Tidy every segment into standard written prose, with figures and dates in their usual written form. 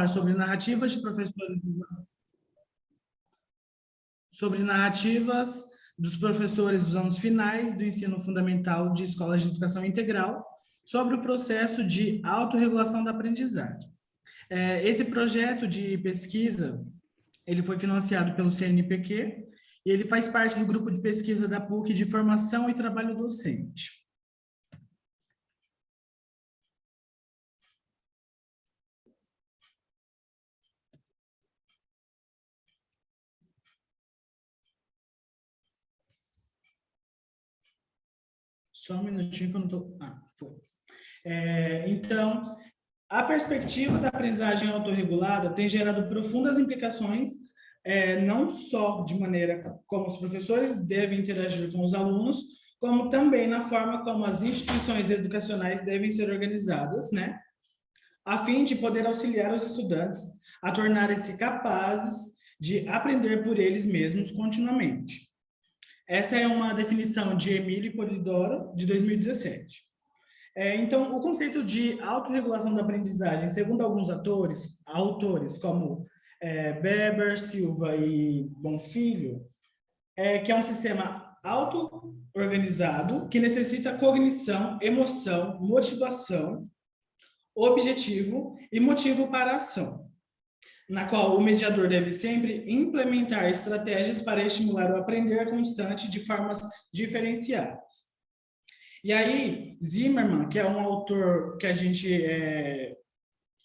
sobre narrativas de professores, sobre narrativas dos professores dos anos finais do ensino fundamental de escolas de educação integral, sobre o processo de autorregulação da aprendizagem. Esse projeto de pesquisa, ele foi financiado pelo CNPq e ele faz parte do grupo de pesquisa da PUC de formação e trabalho docente. Só um minutinho que eu não estou... Foi. Então, a perspectiva da aprendizagem autorregulada tem gerado profundas implicações, não só de maneira como os professores devem interagir com os alunos, como também na forma como as instituições educacionais devem ser organizadas, né? A fim de poder auxiliar os estudantes a tornarem-se capazes de aprender por eles mesmos continuamente. Essa é uma definição de Emílio Polidoro, de 2017. Então, o conceito de autorregulação da aprendizagem, segundo alguns autores como Weber, Silva e Bonfilho, que é um sistema auto-organizado que necessita cognição, emoção, motivação, objetivo e motivo para a ação, na qual o mediador deve sempre implementar estratégias para estimular o aprender constante de formas diferenciadas. E aí, Zimmermann, que é um autor que a gente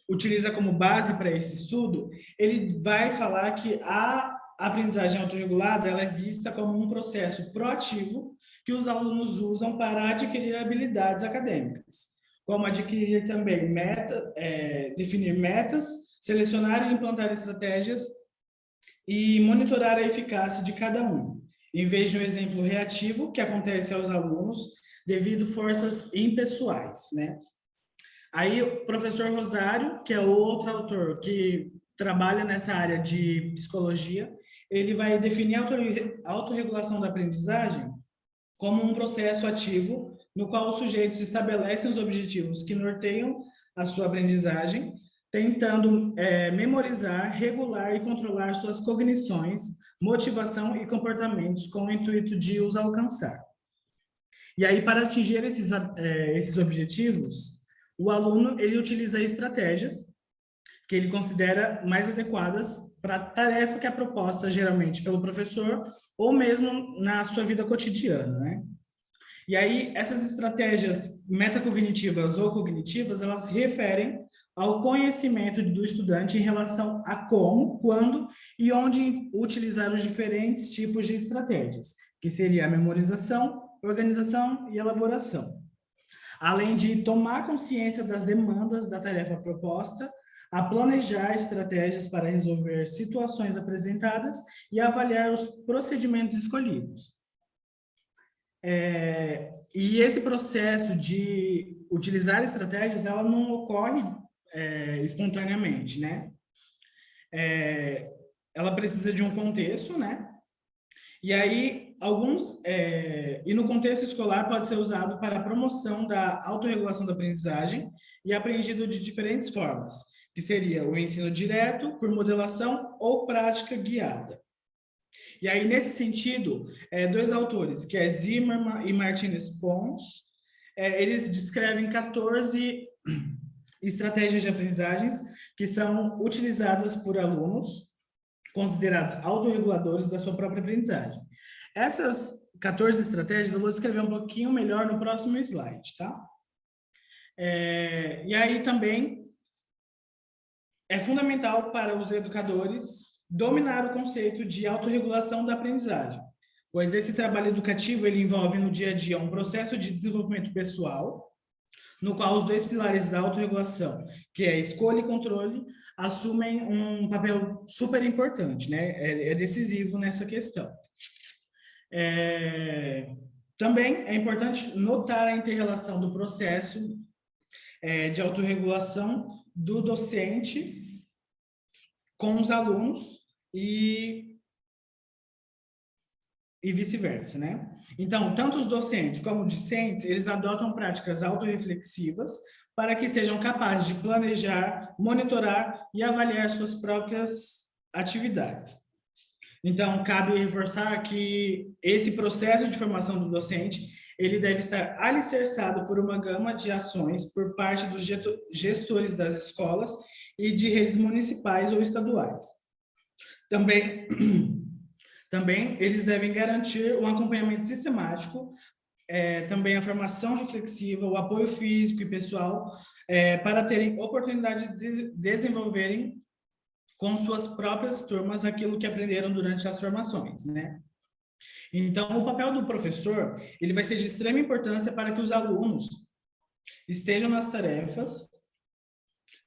utiliza como base para esse estudo, ele vai falar que a aprendizagem autorregulada ela é vista como um processo proativo que os alunos usam para adquirir habilidades acadêmicas, como adquirir também definir metas, selecionar e implantar estratégias e monitorar a eficácia de cada um, em vez de um exemplo reativo que acontece aos alunos devido forças impessoais, né? Aí o professor Rosário, que é outro autor que trabalha nessa área de psicologia, ele vai definir a autorregulação da aprendizagem como um processo ativo no qual os sujeitos estabelecem os objetivos que norteiam a sua aprendizagem, tentando memorizar, regular e controlar suas cognições, motivação e comportamentos com o intuito de os alcançar. E aí, para atingir esses objetivos, o aluno ele utiliza estratégias que ele considera mais adequadas para a tarefa que é proposta geralmente pelo professor ou mesmo na sua vida cotidiana, né? E aí, essas estratégias metacognitivas ou cognitivas, elas se referem ao conhecimento do estudante em relação a como, quando e onde utilizar os diferentes tipos de estratégias, que seria a memorização, organização e elaboração. Além de tomar consciência das demandas da tarefa proposta, a planejar estratégias para resolver situações apresentadas e avaliar os procedimentos escolhidos. E esse processo de utilizar estratégias, ela não ocorre espontaneamente, né? Ela precisa de um contexto, né? E aí, e no contexto escolar pode ser usado para a promoção da autorregulação da aprendizagem e aprendido de diferentes formas, que seria o ensino direto, por modelação ou prática guiada. E aí, nesse sentido, dois autores, que é Zimmermann e Martinez Pons, eles descrevem 14 estratégias de aprendizagens que são utilizadas por alunos considerados autorreguladores da sua própria aprendizagem. Essas 14 estratégias eu vou descrever um pouquinho melhor no próximo slide, tá? E aí também é fundamental para os educadores dominar o conceito de autorregulação da aprendizagem, pois esse trabalho educativo ele envolve no dia a dia um processo de desenvolvimento pessoal, no qual os dois pilares da autorregulação, que é escolha e controle, assumem um papel super importante, né? É decisivo nessa questão. Também é importante notar a inter-relação do processo de autorregulação do docente com os alunos e vice-versa, né? Então, tanto os docentes como os discentes, eles adotam práticas autorreflexivas para que sejam capazes de planejar, monitorar e avaliar suas próprias atividades. Então, cabe reforçar que esse processo de formação do docente, ele deve estar alicerçado por uma gama de ações por parte dos gestores das escolas e de redes municipais ou estaduais. Também, eles devem garantir um acompanhamento sistemático, também a formação reflexiva, o apoio físico e pessoal, para terem oportunidade de desenvolverem com suas próprias turmas aquilo que aprenderam durante as formações, né? Então, o papel do professor, ele vai ser de extrema importância para que os alunos estejam nas tarefas,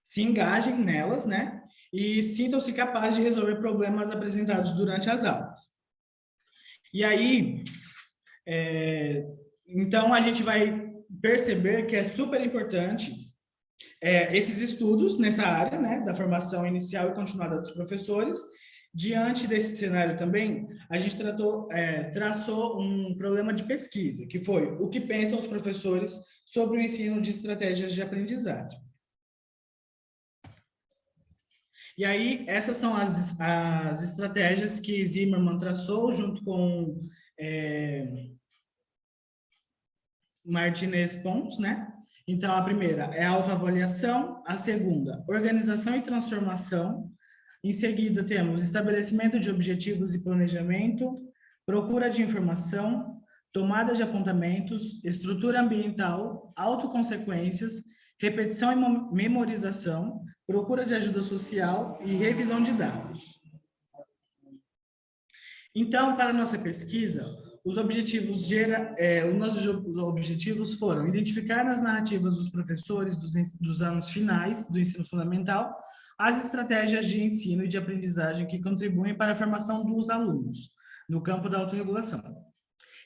se engajem nelas, né? E sintam-se capazes de resolver problemas apresentados durante as aulas. E aí, então, a gente vai perceber que é super importante esses estudos nessa área, né, da formação inicial e continuada dos professores. Diante desse cenário também, a gente traçou um problema de pesquisa, que foi o que pensam os professores sobre o ensino de estratégias de aprendizagem. E aí, essas são as estratégias que Zimmermann traçou junto com Martinez Pons, né? Então, a primeira é a autoavaliação, a segunda, organização e transformação. Em seguida, temos estabelecimento de objetivos e planejamento, procura de informação, tomada de apontamentos, estrutura ambiental, autoconsequências, repetição e memorização, procura de ajuda social e revisão de dados. Então, para a nossa pesquisa, os nossos objetivos foram identificar nas narrativas dos professores dos anos finais do ensino fundamental as estratégias de ensino e de aprendizagem que contribuem para a formação dos alunos no campo da autorregulação.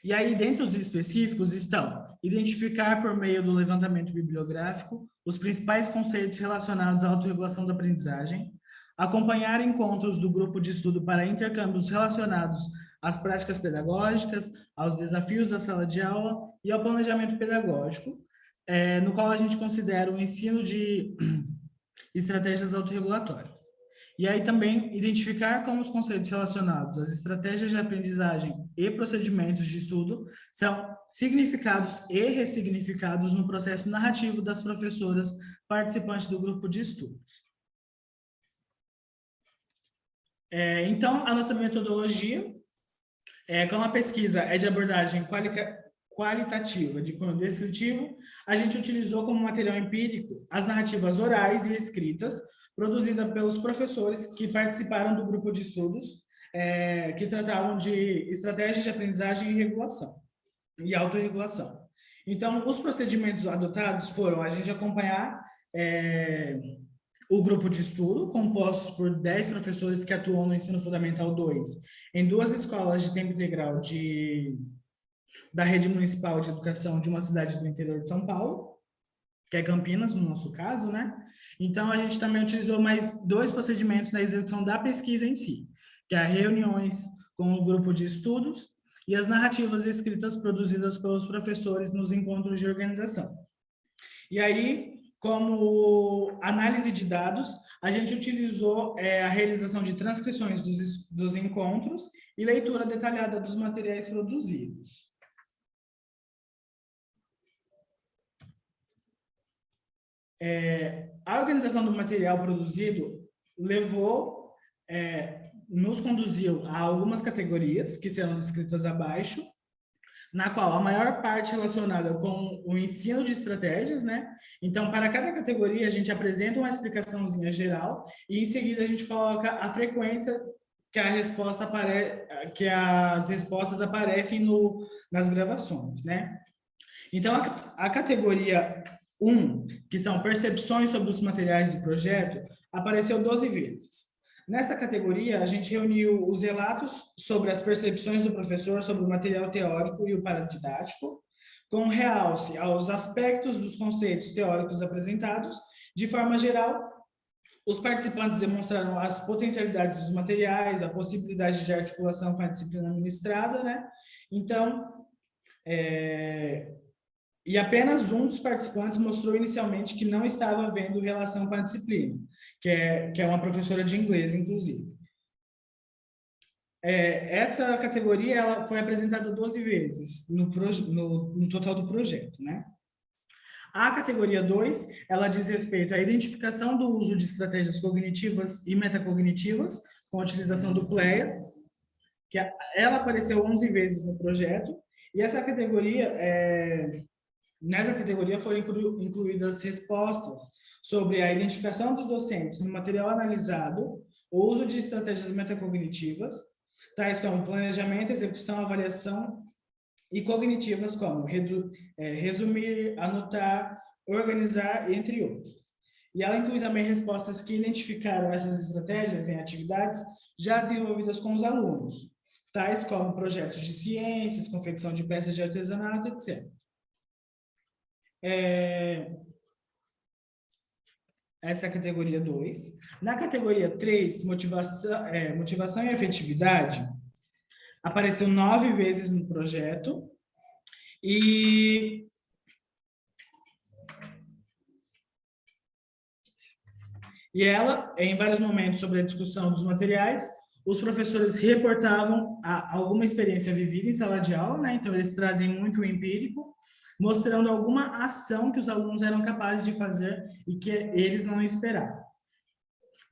E aí, dentre os específicos, estão identificar por meio do levantamento bibliográfico os principais conceitos relacionados à autorregulação da aprendizagem, acompanhar encontros do grupo de estudo para intercâmbios relacionados às práticas pedagógicas, aos desafios da sala de aula e ao planejamento pedagógico, no qual a gente considera o ensino de estratégias autorregulatórias. E aí também identificar como os conceitos relacionados às estratégias de aprendizagem e procedimentos de estudo são significados e ressignificados no processo narrativo das professoras participantes do grupo de estudo. Então, a nossa metodologia, como a pesquisa é de abordagem qualitativa de cunho descritivo, a gente utilizou como material empírico as narrativas orais e escritas produzidas pelos professores que participaram do grupo de estudos, que tratavam de estratégias de aprendizagem e regulação, e autorregulação. Então, os procedimentos adotados foram a gente acompanhar o grupo de estudo, composto por 10 professores que atuam no Ensino Fundamental 2, em 2 escolas de tempo integral da Rede Municipal de Educação de uma cidade do interior de São Paulo, que é Campinas, no nosso caso, né? Então, a gente também utilizou mais 2 procedimentos na execução da pesquisa em si, que é reuniões com o grupo de estudos e as narrativas escritas produzidas pelos professores nos encontros de organização. E aí, como análise de dados, a gente utilizou a realização de transcrições dos encontros e leitura detalhada dos materiais produzidos. A organização do material produzido nos conduziu a algumas categorias que serão descritas abaixo, na qual a maior parte relacionada com o ensino de estratégias, né? Então, para cada categoria, a gente apresenta uma explicaçãozinha geral e, em seguida, a gente coloca a frequência que que as respostas aparecem nas gravações, né? Então, a categoria 1, que são percepções sobre os materiais do projeto, apareceu 12 vezes. Nessa categoria, a gente reuniu os relatos sobre as percepções do professor sobre o material teórico e o paradidático, com realce aos aspectos dos conceitos teóricos apresentados. De forma geral, os participantes demonstraram as potencialidades dos materiais, a possibilidade de articulação com a disciplina ministrada, né? Então, E apenas um dos participantes mostrou inicialmente que não estava vendo relação com a disciplina, que é uma professora de inglês, inclusive. Essa categoria ela foi apresentada 12 vezes no total do projeto, né? A categoria 2, ela diz respeito à identificação do uso de estratégias cognitivas e metacognitivas com a utilização do PLEA, que ela apareceu 11 vezes no projeto, e nessa categoria foram incluídas respostas sobre a identificação dos docentes no material analisado, o uso de estratégias metacognitivas, tais como planejamento, execução, avaliação, e cognitivas como resumir, anotar, organizar, entre outras. E ela inclui também respostas que identificaram essas estratégias em atividades já desenvolvidas com os alunos, tais como projetos de ciências, confecção de peças de artesanato, etc. Essa é a categoria 2. Na categoria 3, motivação e afetividade, apareceu 9 vezes no projeto e ela, em vários momentos sobre a discussão dos materiais, os professores reportavam alguma experiência vivida em sala de aula, né? Então eles trazem muito o empírico, mostrando alguma ação que os alunos eram capazes de fazer e que eles não esperavam.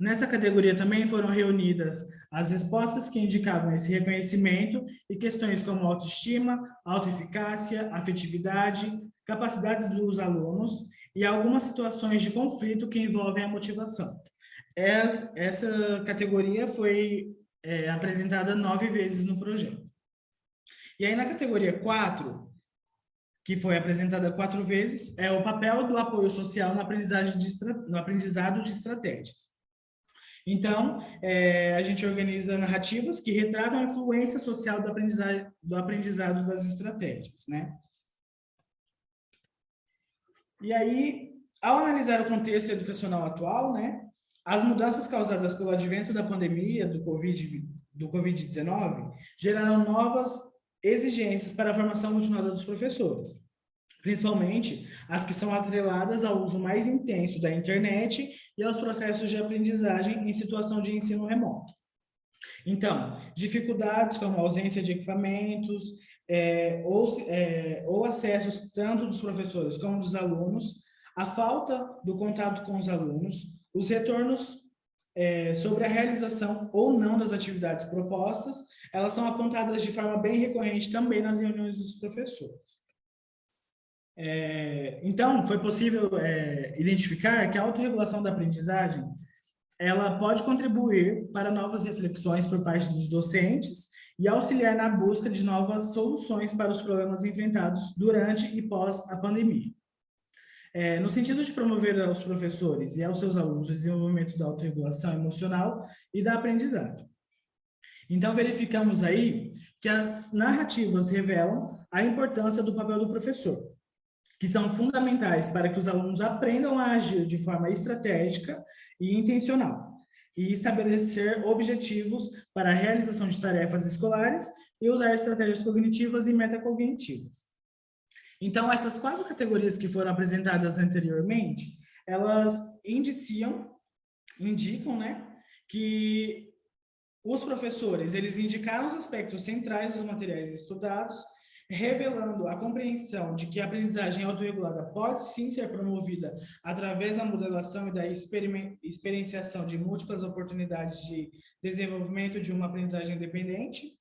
Nessa categoria também foram reunidas as respostas que indicavam esse reconhecimento e questões como autoestima, autoeficácia, afetividade, capacidades dos alunos e algumas situações de conflito que envolvem a motivação. Essa categoria foi apresentada 9 vezes no projeto. E aí na categoria 4, que foi apresentada 4 vezes, é o papel do apoio social no aprendizado de estratégias. Então, a gente organiza narrativas que retratam a influência social do aprendizado das estratégias, né? E aí, ao analisar o contexto educacional atual, né, as mudanças causadas pelo advento da pandemia do Covid-19 geraram novas exigências para a formação continuada dos professores, principalmente as que são atreladas ao uso mais intenso da internet e aos processos de aprendizagem em situação de ensino remoto. Então, dificuldades como ausência de equipamentos ou acessos tanto dos professores como dos alunos, a falta do contato com os alunos, os retornos sobre a realização ou não das atividades propostas, elas são apontadas de forma bem recorrente também nas reuniões dos professores. Então, foi possível identificar que a autorregulação da aprendizagem ela pode contribuir para novas reflexões por parte dos docentes e auxiliar na busca de novas soluções para os problemas enfrentados durante e pós a pandemia. No sentido de promover aos professores e aos seus alunos o desenvolvimento da autorregulação emocional e da aprendizagem. Então, verificamos aí que as narrativas revelam a importância do papel do professor, que são fundamentais para que os alunos aprendam a agir de forma estratégica e intencional, e estabelecer objetivos para a realização de tarefas escolares e usar estratégias cognitivas e metacognitivas. Então, essas 4 categorias que foram apresentadas anteriormente, elas indicam, né, que os professores, eles indicaram os aspectos centrais dos materiais estudados, revelando a compreensão de que a aprendizagem autorregulada pode sim ser promovida através da modelação e da experienciação de múltiplas oportunidades de desenvolvimento de uma aprendizagem independente,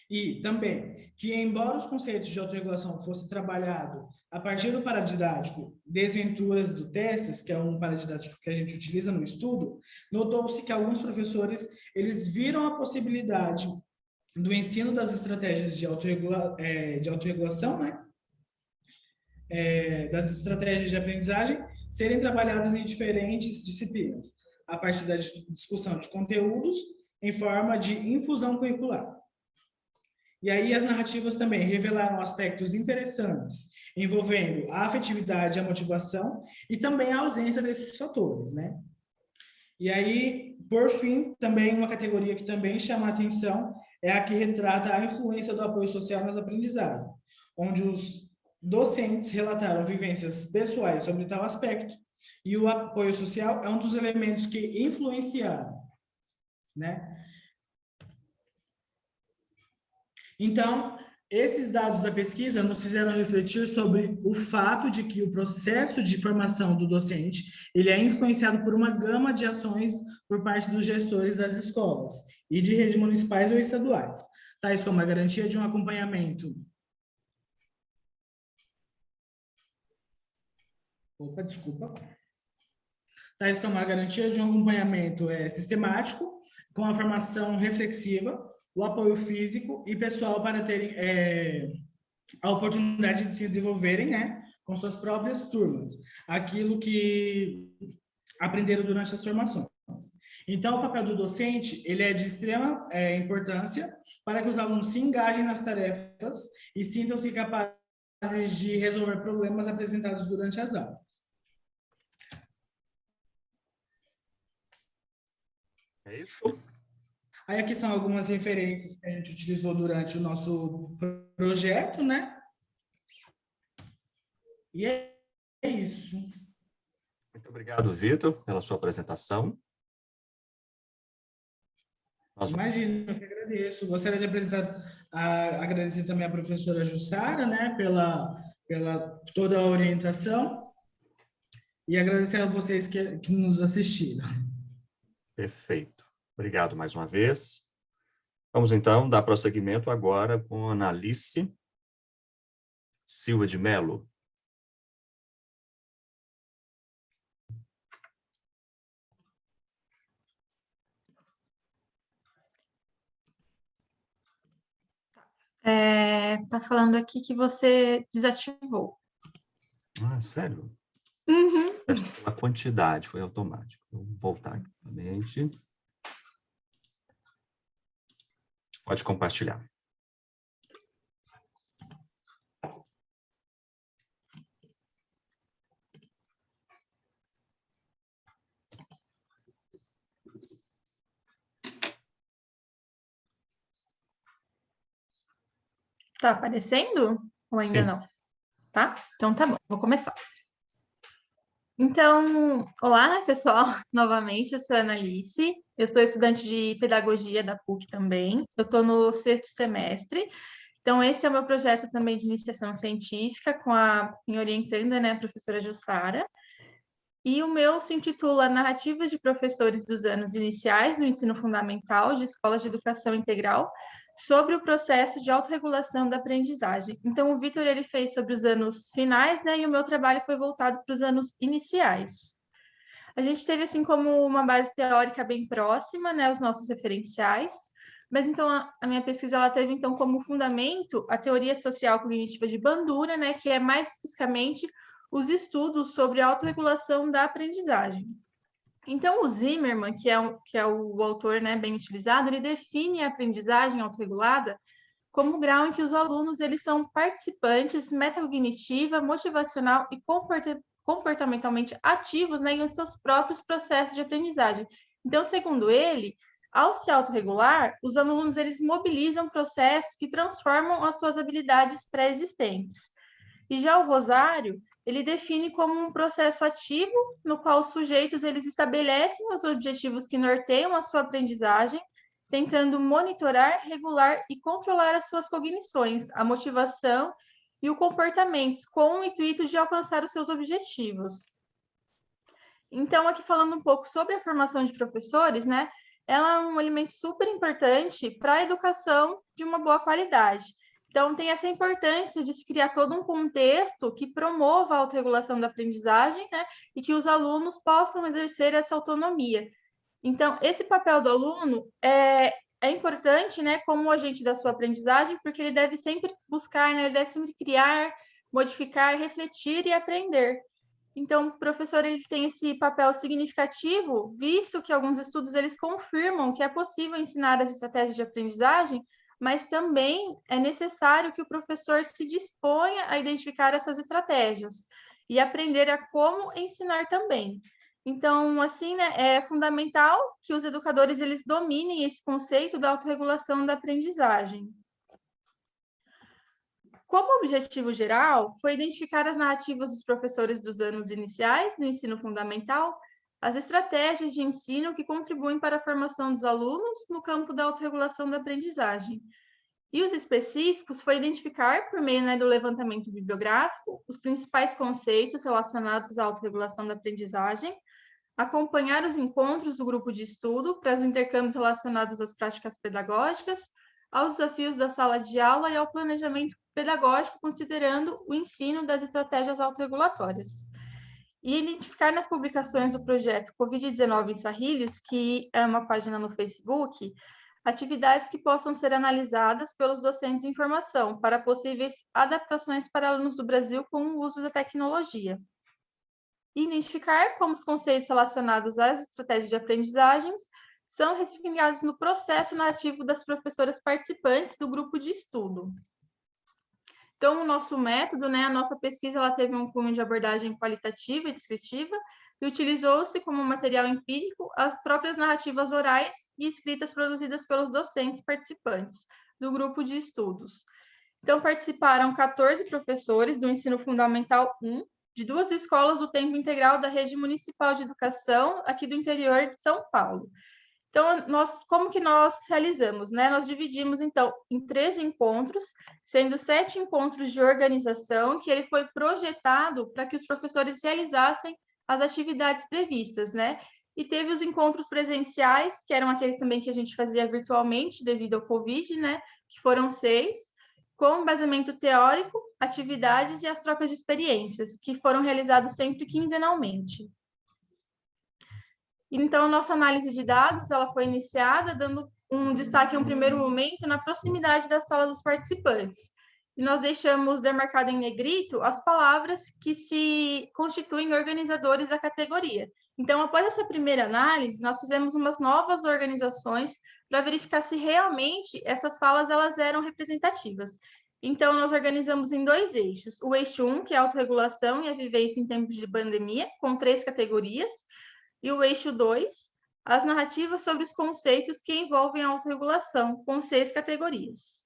e também que, embora os conceitos de autorregulação fossem trabalhados a partir do paradidático Desventuras do Testes, que é um paradidático que a gente utiliza no estudo, notou-se que alguns professores eles viram a possibilidade do ensino das estratégias de autorregulação, né? Das estratégias de aprendizagem, serem trabalhadas em diferentes disciplinas, a partir da discussão de conteúdos em forma de infusão curricular. E aí as narrativas também revelaram aspectos interessantes, envolvendo a afetividade, a motivação e também a ausência desses fatores, né? E aí, por fim, também uma categoria que também chama a atenção é a que retrata a influência do apoio social nas aprendizagens, onde os docentes relataram vivências pessoais sobre tal aspecto, e o apoio social é um dos elementos que influenciaram, né? Então, esses dados da pesquisa nos fizeram refletir sobre o fato de que o processo de formação do docente, ele é influenciado por uma gama de ações por parte dos gestores das escolas e de redes municipais ou estaduais, tais como a garantia de um acompanhamento. Opa, desculpa. Tais como a garantia de um acompanhamento sistemático, com a formação reflexiva, o apoio físico e pessoal para terem a oportunidade de se desenvolverem, né, com suas próprias turmas, aquilo que aprenderam durante as formações. Então, o papel do docente, ele é de extrema importância para que os alunos se engajem nas tarefas e sintam-se capazes de resolver problemas apresentados durante as aulas. É isso? Aí aqui são algumas referências que a gente utilizou durante o nosso projeto, né? E é isso. Muito obrigado, Vitor, pela sua apresentação. Imagina, eu que agradeço. Gostaria de agradecer também a professora Jussara, né, pela toda a orientação e agradecer a vocês que nos assistiram. Perfeito. Obrigado mais uma vez. Vamos, então, dar prosseguimento agora com a Analice Silva de Mello. Tá falando aqui que você desativou. Ah, sério? Uhum. A quantidade foi automático. Vou voltar aqui novamente. Pode compartilhar. Tá aparecendo? Ou ainda Sim. não? Tá? Então tá bom, vou começar. Então, olá, né, pessoal? Novamente, eu sou a Analice, eu sou estudante de pedagogia da PUC também, eu estou no 6º semestre, então esse é o meu projeto também de iniciação científica com a minha orientanda, né, a professora Jussara, e o meu se intitula Narrativas de Professores dos Anos Iniciais no Ensino Fundamental de Escolas de Educação Integral sobre o processo de autorregulação da aprendizagem. Então, o Vitor, ele fez sobre os anos finais, né, e o meu trabalho foi voltado para os anos iniciais. A gente teve, assim, como uma base teórica bem próxima, né, os nossos referenciais, mas, então, a minha pesquisa, ela teve, então, como fundamento a teoria social cognitiva de Bandura, né, que é mais especificamente os estudos sobre a autorregulação da aprendizagem. Então, o Zimmermann, que é o autor, né, bem utilizado, ele define a aprendizagem autorregulada como o grau em que os alunos eles são participantes metacognitiva, motivacional e comportamentalmente ativos, né, em seus próprios processos de aprendizagem. Então, segundo ele, ao se autorregular, os alunos eles mobilizam processos que transformam as suas habilidades pré-existentes. E já o Rosário, ele define como um processo ativo no qual os sujeitos eles estabelecem os objetivos que norteiam a sua aprendizagem, tentando monitorar, regular e controlar as suas cognições, a motivação e o comportamento, com o intuito de alcançar os seus objetivos. Então, aqui falando um pouco sobre a formação de professores, né? Ela é um elemento super importante para a educação de uma boa qualidade. Então, tem essa importância de se criar todo um contexto que promova a autorregulação da aprendizagem, né? E que os alunos possam exercer essa autonomia. Então, esse papel do aluno é importante, né? Como agente da sua aprendizagem, porque ele deve sempre buscar, né? Ele deve sempre criar, modificar, refletir e aprender. Então, o professor ele tem esse papel significativo, visto que alguns estudos eles confirmam que é possível ensinar as estratégias de aprendizagem, mas também é necessário que o professor se disponha a identificar essas estratégias e aprender a como ensinar também. Então, assim, né, é fundamental que os educadores eles dominem esse conceito da autorregulação da aprendizagem. Como objetivo geral, foi identificar as narrativas dos professores dos anos iniciais do ensino fundamental, as estratégias de ensino que contribuem para a formação dos alunos no campo da autorregulação da aprendizagem. E os específicos foi identificar, por meio, né, do levantamento bibliográfico, os principais conceitos relacionados à autorregulação da aprendizagem, acompanhar os encontros do grupo de estudo para os intercâmbios relacionados às práticas pedagógicas, aos desafios da sala de aula e ao planejamento pedagógico, considerando o ensino das estratégias autorregulatórias. E identificar nas publicações do projeto Covid-19 em Sarrilhos, que é uma página no Facebook, atividades que possam ser analisadas pelos docentes em formação para possíveis adaptações para alunos do Brasil com o uso da tecnologia. E identificar como os conceitos relacionados às estratégias de aprendizagens são ressignificados no processo narrativo das professoras participantes do grupo de estudo. Então, o nosso método, né, a nossa pesquisa, ela teve um cunho de abordagem qualitativa e descritiva, e utilizou-se como material empírico as próprias narrativas orais e escritas produzidas pelos docentes participantes do grupo de estudos. Então, participaram 14 professores do Ensino Fundamental 1, de 2 escolas do tempo integral da Rede Municipal de Educação, aqui do interior de São Paulo. Então, como que nós realizamos, né? Nós dividimos, então, em 13 encontros, sendo 7 encontros de organização, que ele foi projetado para que os professores realizassem as atividades previstas, né? E teve os encontros presenciais, que eram aqueles também que a gente fazia virtualmente devido ao Covid, né? Que foram 6, com embasamento teórico, atividades e as trocas de experiências, que foram realizados sempre quinzenalmente. Então, a nossa análise de dados ela foi iniciada dando um destaque em um primeiro momento na proximidade das falas dos participantes. E nós deixamos demarcado em negrito as palavras que se constituem organizadores da categoria. Então, após essa primeira análise, nós fizemos umas novas organizações para verificar se realmente essas falas elas eram representativas. Então, nós organizamos em 2 eixos. O eixo 1, que é a autorregulação e a vivência em tempos de pandemia, com 3 categorias, e o eixo 2, as narrativas sobre os conceitos que envolvem a autorregulação, com 6 categorias.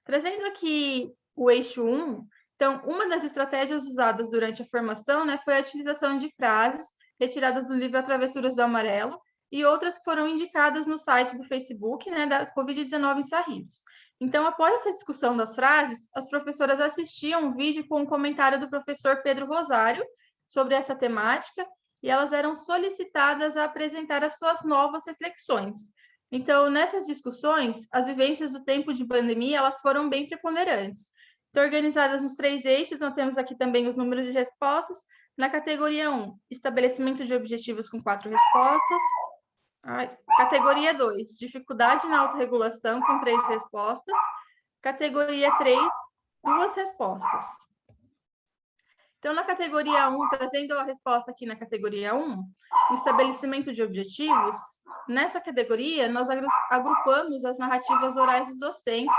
Trazendo aqui o eixo 1, então, uma das estratégias usadas durante a formação, né, foi a utilização de frases retiradas do livro Travessuras do Amarelo e outras que foram indicadas no site do Facebook, né, da Covid-19 em Sarrilhos. Então, após essa discussão das frases, as professoras assistiam um vídeo com um comentário do professor Pedro Rosário sobre essa temática, e elas eram solicitadas a apresentar as suas novas reflexões. Então, nessas discussões, as vivências do tempo de pandemia, elas foram bem preponderantes. Então, organizadas nos 3 eixos, nós temos aqui também os números de respostas. Na categoria 1, estabelecimento de objetivos com 4 respostas. Categoria 2, dificuldade na autorregulação com 3 respostas. Categoria 3, 2 respostas. Então, na categoria 1, trazendo a resposta aqui na categoria 1, o estabelecimento de objetivos, nessa categoria, nós agrupamos as narrativas orais dos docentes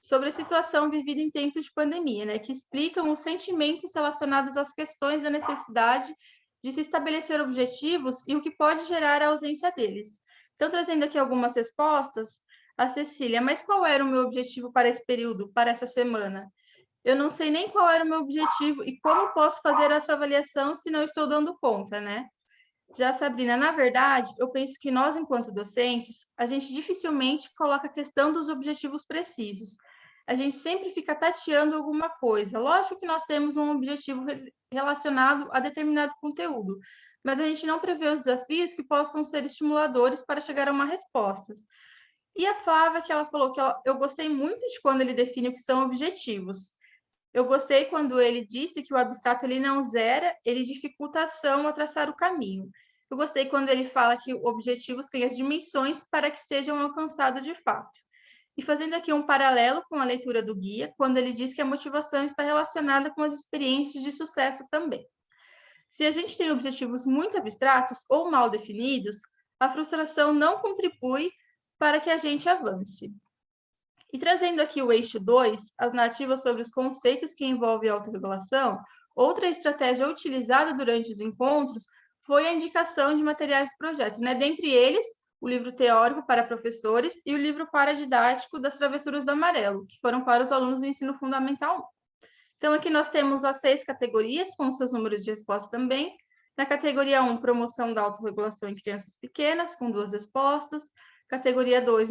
sobre a situação vivida em tempos de pandemia, né, que explicam os sentimentos relacionados às questões da necessidade de se estabelecer objetivos e o que pode gerar a ausência deles. Então, trazendo aqui algumas respostas, a Cecília, mas qual era o meu objetivo para esse período, para essa semana? Eu não sei nem qual era o meu objetivo e como posso fazer essa avaliação se não estou dando conta, né? Já, Sabrina, na verdade, eu penso que nós, enquanto docentes, a gente dificilmente coloca a questão dos objetivos precisos. A gente sempre fica tateando alguma coisa. Lógico que nós temos um objetivo relacionado a determinado conteúdo, mas a gente não prevê os desafios que possam ser estimuladores para chegar a uma resposta. E a Flávia, que ela falou que eu gostei muito de quando ele define o que são objetivos. Eu gostei quando ele disse que o abstrato ele não zera, ele dificulta a ação a traçar o caminho. Eu gostei quando ele fala que objetivos têm as dimensões para que sejam alcançados de fato. E fazendo aqui um paralelo com a leitura do guia, quando ele diz que a motivação está relacionada com as experiências de sucesso também. Se a gente tem objetivos muito abstratos ou mal definidos, a frustração não contribui para que a gente avance. E trazendo aqui o eixo 2, as narrativas sobre os conceitos que envolvem a autorregulação, outra estratégia utilizada durante os encontros foi a indicação de materiais do projeto, né? Dentre eles, o livro teórico para professores e o livro paradidático das Travessuras do Amarelo, que foram para os alunos do ensino fundamental 1. Então, aqui nós temos as 6 categorias, com seus números de resposta também. Na categoria 1, promoção da autorregulação em crianças pequenas, com 2 respostas. Categoria 2,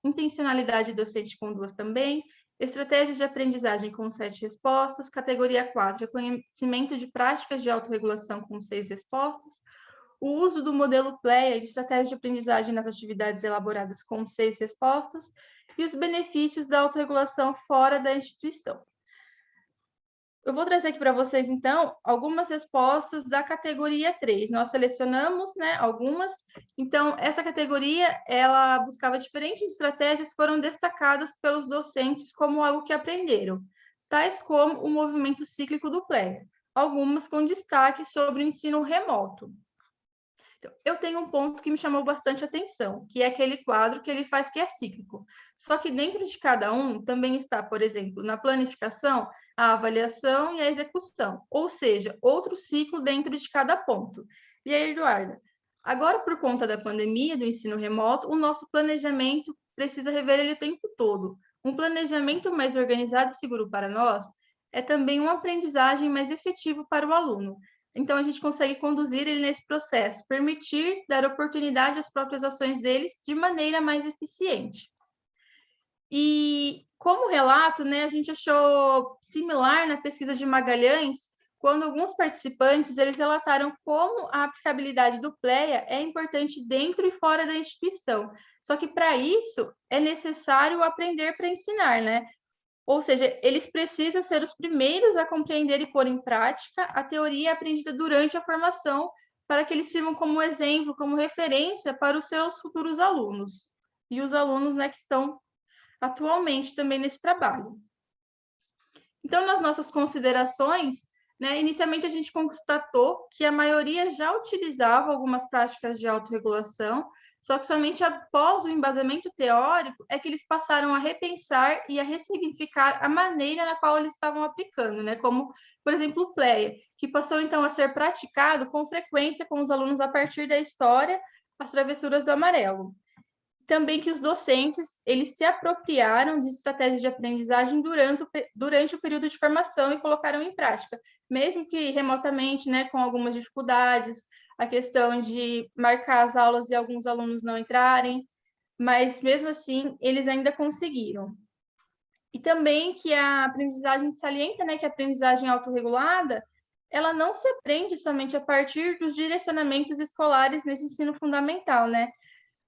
intencionalidade docente, com 2 também. Estratégias de aprendizagem, com 7 respostas. Categoria 4, reconhecimento de práticas de autorregulação, com 6 respostas. O uso do modelo PLEA de estratégia de aprendizagem nas atividades elaboradas, com 6 respostas. E os benefícios da autorregulação fora da instituição. Eu vou trazer aqui para vocês, então, algumas respostas da categoria 3. Nós selecionamos, né, algumas. Então, essa categoria, ela buscava diferentes estratégias que foram destacadas pelos docentes como algo que aprenderam, tais como o movimento cíclico do PLEA, algumas com destaque sobre o ensino remoto. Então, eu tenho um ponto que me chamou bastante atenção, que é aquele quadro que ele faz que é cíclico. Só que dentro de cada um também está, por exemplo, na planificação, a avaliação e a execução, ou seja, outro ciclo dentro de cada ponto. E aí, Eduarda, agora por conta da pandemia, do ensino remoto, o nosso planejamento precisa rever ele o tempo todo. Um planejamento mais organizado e seguro para nós é também uma aprendizagem mais efetivo para o aluno. Então, a gente consegue conduzir ele nesse processo, permitir dar oportunidade às próprias ações deles de maneira mais eficiente. E, como relato, né, a gente achou similar na pesquisa de Magalhães, quando alguns participantes eles relataram como a aplicabilidade do PLEA é importante dentro e fora da instituição. Só que, para isso, é necessário aprender para ensinar, né? Ou seja, eles precisam ser os primeiros a compreender e pôr em prática a teoria aprendida durante a formação, para que eles sirvam como exemplo, como referência para os seus futuros alunos. E os alunos, né, que estão atualmente também nesse trabalho. Então, nas nossas considerações, né, inicialmente a gente constatou que a maioria já utilizava algumas práticas de autorregulação, só que somente após o embasamento teórico é que eles passaram a repensar e a ressignificar a maneira na qual eles estavam aplicando, né? Como, por exemplo, o PLEA, que passou então a ser praticado com frequência com os alunos a partir da história, As Travessuras do Amarelo. Também que os docentes, eles se apropriaram de estratégias de aprendizagem durante o período de formação e colocaram em prática, mesmo que remotamente, né, com algumas dificuldades, a questão de marcar as aulas e alguns alunos não entrarem, mas mesmo assim, eles ainda conseguiram. E também que a aprendizagem salienta, né, que a aprendizagem autorregulada, ela não se aprende somente a partir dos direcionamentos escolares nesse ensino fundamental, né?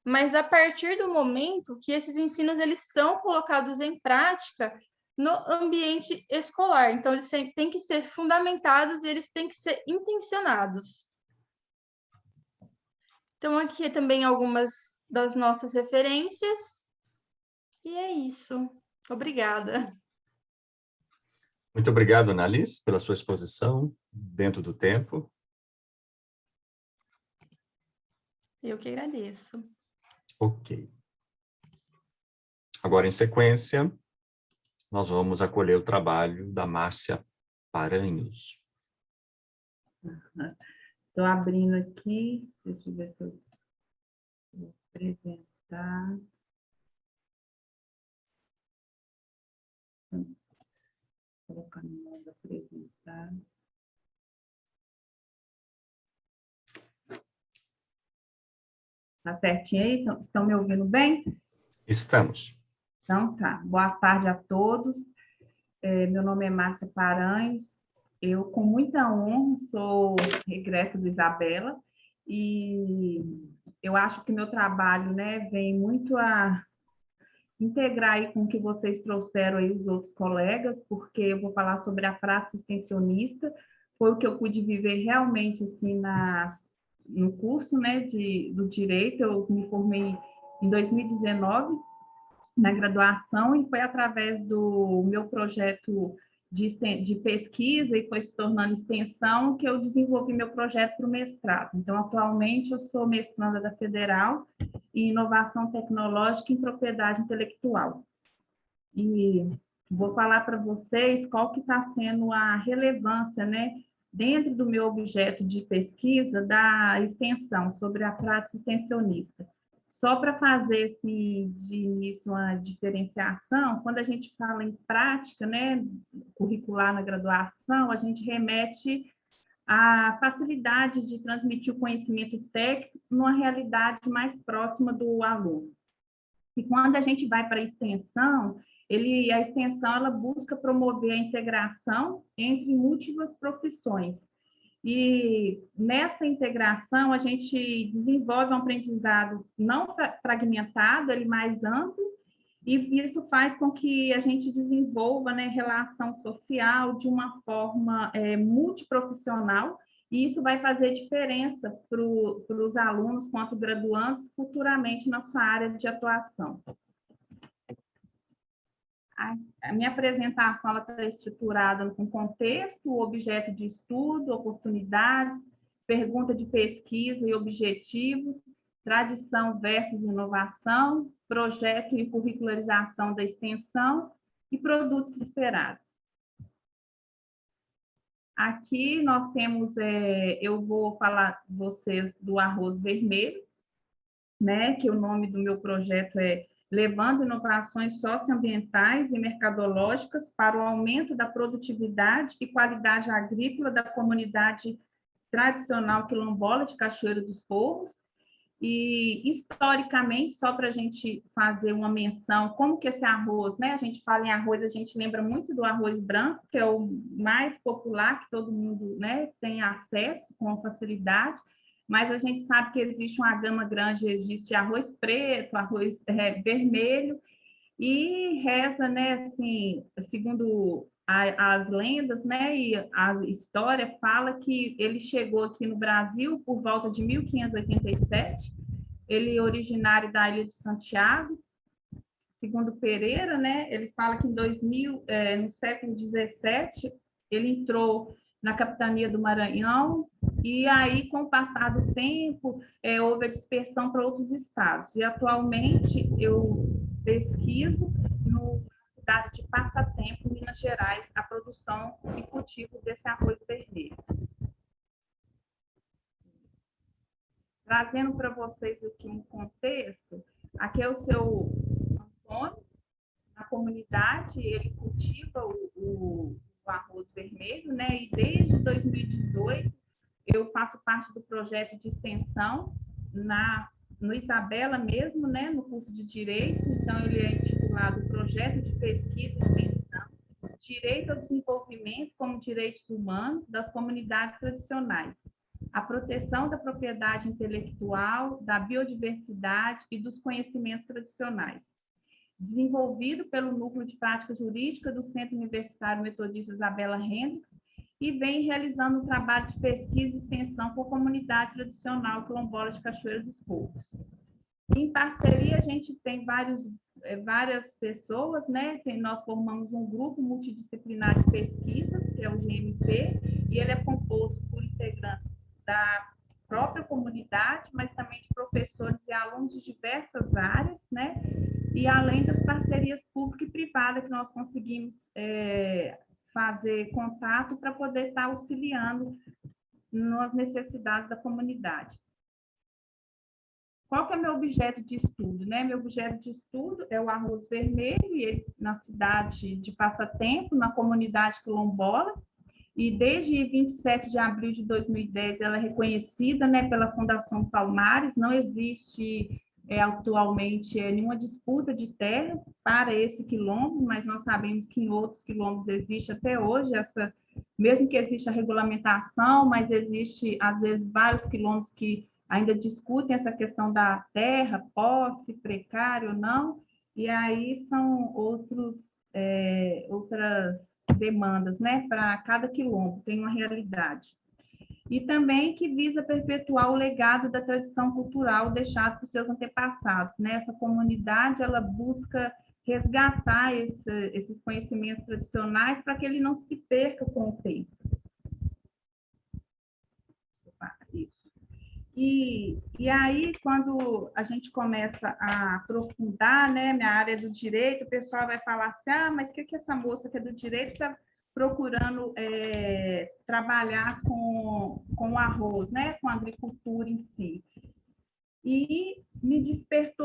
Mas a partir do momento que esses ensinos eles são colocados em prática no ambiente escolar. Então, eles têm que ser fundamentados e eles têm que ser intencionados. Então, aqui também algumas das nossas referências. E é isso. Obrigada. Muito obrigado, Annalise, pela sua exposição dentro do tempo. Eu que agradeço. Ok. Agora, em sequência, nós vamos acolher o trabalho da Márcia Paranhos. Estou abrindo aqui, deixa eu ver se eu vou apresentar. Colocar no modo apresentar. Tá certinho aí? Estão me ouvindo bem? Estamos. Então tá. Boa tarde a todos. Meu nome é Márcia Paranhos. Eu, com muita honra, sou regressa do Isabela e eu acho que meu trabalho, né, vem muito a integrar aí com o que vocês trouxeram aí os outros colegas, porque eu vou falar sobre a prática extensionista. Foi o que eu pude viver realmente assim no curso, né, do direito. Eu me formei em 2019 na graduação e foi através do meu projeto de pesquisa e foi se tornando extensão que eu desenvolvi meu projeto para o mestrado. Então, atualmente, eu sou mestranda da Federal em Inovação Tecnológica em Propriedade Intelectual. E vou falar para vocês qual que está sendo a relevância, né, dentro do meu objeto de pesquisa da extensão, sobre a prática extensionista. Só para fazer assim, de início uma diferenciação, quando a gente fala em prática, né, curricular na graduação, a gente remete à facilidade de transmitir o conhecimento técnico numa realidade mais próxima do aluno. E quando a gente vai para a extensão, a extensão ela busca promover a integração entre múltiplas profissões. E nessa integração, a gente desenvolve um aprendizado não fragmentado, ele mais amplo, e isso faz com que a gente desenvolva, né, relação social de uma forma multiprofissional, e isso vai fazer diferença para os alunos quanto graduandos futuramente na sua área de atuação. A minha apresentação está estruturada com contexto, objeto de estudo, oportunidades, pergunta de pesquisa e objetivos, tradição versus inovação, projeto e curricularização da extensão e produtos esperados. Aqui nós temos, eu vou falar com vocês do arroz vermelho, né, que o nome do meu projeto é Levando inovações socioambientais e mercadológicas para o aumento da produtividade e qualidade agrícola da comunidade tradicional quilombola de Cachoeira dos Forros. E, historicamente, só para a gente fazer uma menção, como que esse arroz, né? A gente fala em arroz, a gente lembra muito do arroz branco, que é o mais popular, que todo mundo, né, tem acesso com facilidade, mas a gente sabe que existe uma gama grande, existe arroz preto, arroz vermelho, e reza, né, assim, segundo as lendas, né, e a história fala que ele chegou aqui no Brasil por volta de 1587, ele é originário da Ilha de Santiago, segundo Pereira, né, ele fala que no século XVII, ele entrou na capitania do Maranhão, e aí, com o passar do tempo, houve a dispersão para outros estados. E, atualmente, eu pesquiso na cidade de Passatempo, Minas Gerais, a produção e cultivo desse arroz vermelho. Trazendo para vocês aqui um contexto, aqui é o seu Antônio, na comunidade, ele cultiva o arroz vermelho, né? E desde 2018 eu faço parte do projeto de extensão no Isabela mesmo, né? No curso de Direito, então ele é intitulado Projeto de Pesquisa e Extensão, Direito ao Desenvolvimento como Direitos Humanos das Comunidades Tradicionais, a proteção da propriedade intelectual, da biodiversidade e dos conhecimentos tradicionais. Desenvolvido pelo Núcleo de Prática Jurídica do Centro Universitário Metodista Isabela Hendricks, e vem realizando um trabalho de pesquisa e extensão com a comunidade tradicional quilombola de Cachoeira dos Forros. Em parceria, a gente tem várias pessoas, né? Nós formamos um grupo multidisciplinar de pesquisa, que é o GMP, e ele é composto por integrantes da própria comunidade, mas também de professores e alunos de diversas áreas, né? E além das parcerias pública e privada que nós conseguimos fazer contato para poder estar auxiliando nas necessidades da comunidade. Qual que é meu objeto de estudo, né? Meu objeto de estudo é o arroz vermelho, na cidade de Passatempo, na comunidade quilombola, e desde 27 de abril de 2010 ela é reconhecida, né, pela Fundação Palmares. Não existe atualmente nenhuma disputa de terra para esse quilombo, mas nós sabemos que em outros quilombos existe até hoje mesmo que exista a regulamentação, mas existe às vezes vários quilombos que ainda discutem essa questão da terra, posse, precário ou não, e aí são outras demandas, né, para cada quilombo, tem uma realidade. E também que visa perpetuar o legado da tradição cultural deixado por seus antepassados, né? Essa comunidade, ela busca resgatar esses conhecimentos tradicionais para que ele não se perca com o tempo. Isso. E aí, quando a gente começa a aprofundar, né, na área do direito, o pessoal vai falar assim, mas o que essa moça que é do direito está procurando trabalhar com o arroz, né, com a agricultura em si? E me despertou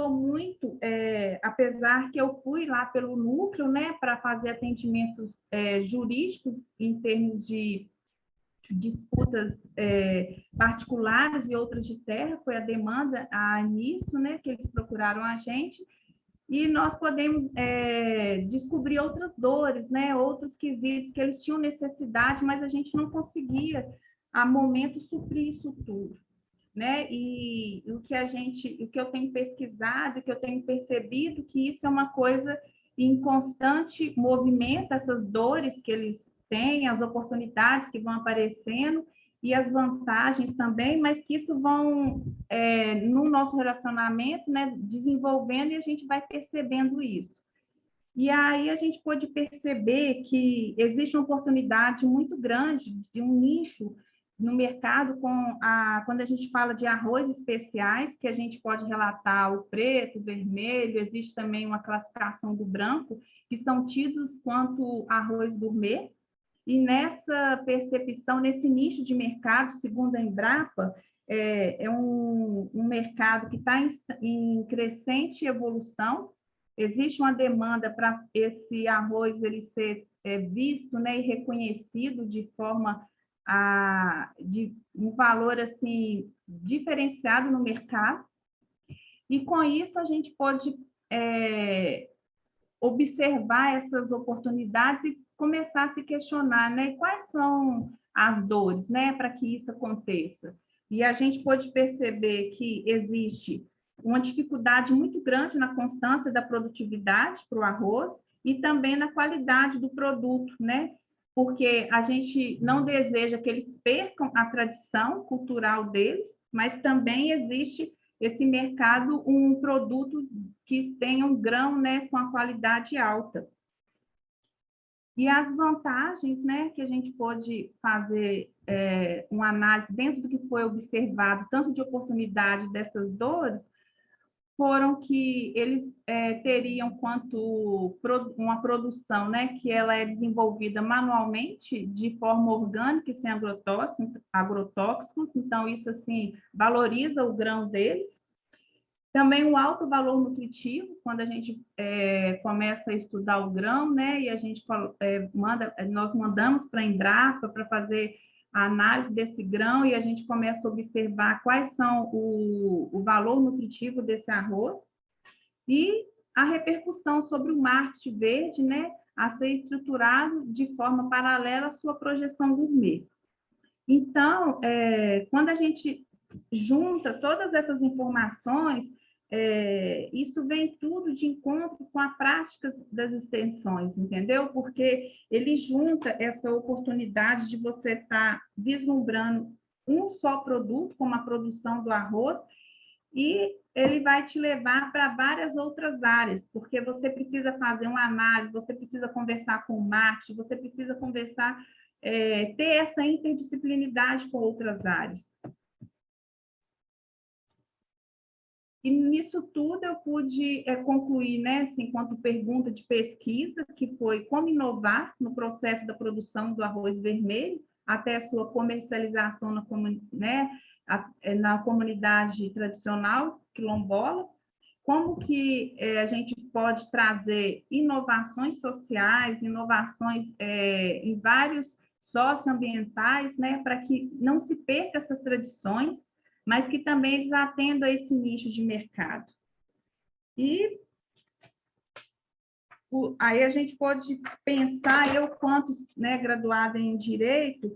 apesar que eu fui lá pelo núcleo, né, para fazer atendimentos jurídicos em termos de disputas particulares e outras de terra, foi a demanda a início, né, que eles procuraram a gente, e nós podemos descobrir outras dores, né, outros quesitos que eles tinham necessidade, mas a gente não conseguia, a momento, suprir isso tudo, né? E o que eu tenho pesquisado, o que eu tenho percebido, que isso é uma coisa em constante movimento, essas dores que eles têm, as oportunidades que vão aparecendo e as vantagens também, mas que isso vão, no nosso relacionamento, né, desenvolvendo, e a gente vai percebendo isso. E aí a gente pôde perceber que existe uma oportunidade muito grande de um nicho no mercado quando a gente fala de arroz especiais, que a gente pode relatar o preto, o vermelho, existe também uma classificação do branco, que são tidos quanto arroz gourmet. E nessa percepção, nesse nicho de mercado, segundo a Embrapa, é um mercado que está em crescente evolução. Existe uma demanda para esse arroz ele ser visto, né, e reconhecido de forma de um valor assim diferenciado no mercado. E com isso a gente pode observar essas oportunidades e começar a se questionar, né, quais são as dores, né, para que isso aconteça. E a gente pode perceber que existe uma dificuldade muito grande na constância da produtividade para o arroz e também na qualidade do produto, né? Porque a gente não deseja que eles percam a tradição cultural deles, mas também existe esse mercado, um produto que tenha um grão, né, com a qualidade alta. E as vantagens, né, que a gente pode fazer uma análise dentro do que foi observado, tanto de oportunidade dessas dores, foram que eles teriam quanto uma produção, né, que ela é desenvolvida manualmente, de forma orgânica e sem agrotóxicos, então isso, assim, valoriza o grão deles. Também um alto valor nutritivo, quando a gente começa a estudar o grão, né, e a gente nós mandamos para a Embrapa para fazer a análise desse grão e a gente começa a observar quais são o valor nutritivo desse arroz e a repercussão sobre o marketing verde, né, a ser estruturado de forma paralela à sua projeção gourmet. Então, quando a gente junta todas essas informações, isso vem tudo de encontro com a prática das extensões, entendeu? Porque ele junta essa oportunidade de você estar vislumbrando um só produto, como a produção do arroz, e ele vai te levar para várias outras áreas, porque você precisa fazer uma análise, você precisa conversar com o marketing, você precisa conversar, ter essa interdisciplinaridade com outras áreas. E nisso tudo eu pude concluir, né, assim, enquanto pergunta de pesquisa, que foi como inovar no processo da produção do arroz vermelho até a sua comercialização na comunidade tradicional quilombola, como que a gente pode trazer inovações sociais, inovações em vários socioambientais, né, para que não se perca essas tradições, mas que também eles atendam a esse nicho de mercado. E aí a gente pode pensar, eu quanto, né, graduada em Direito,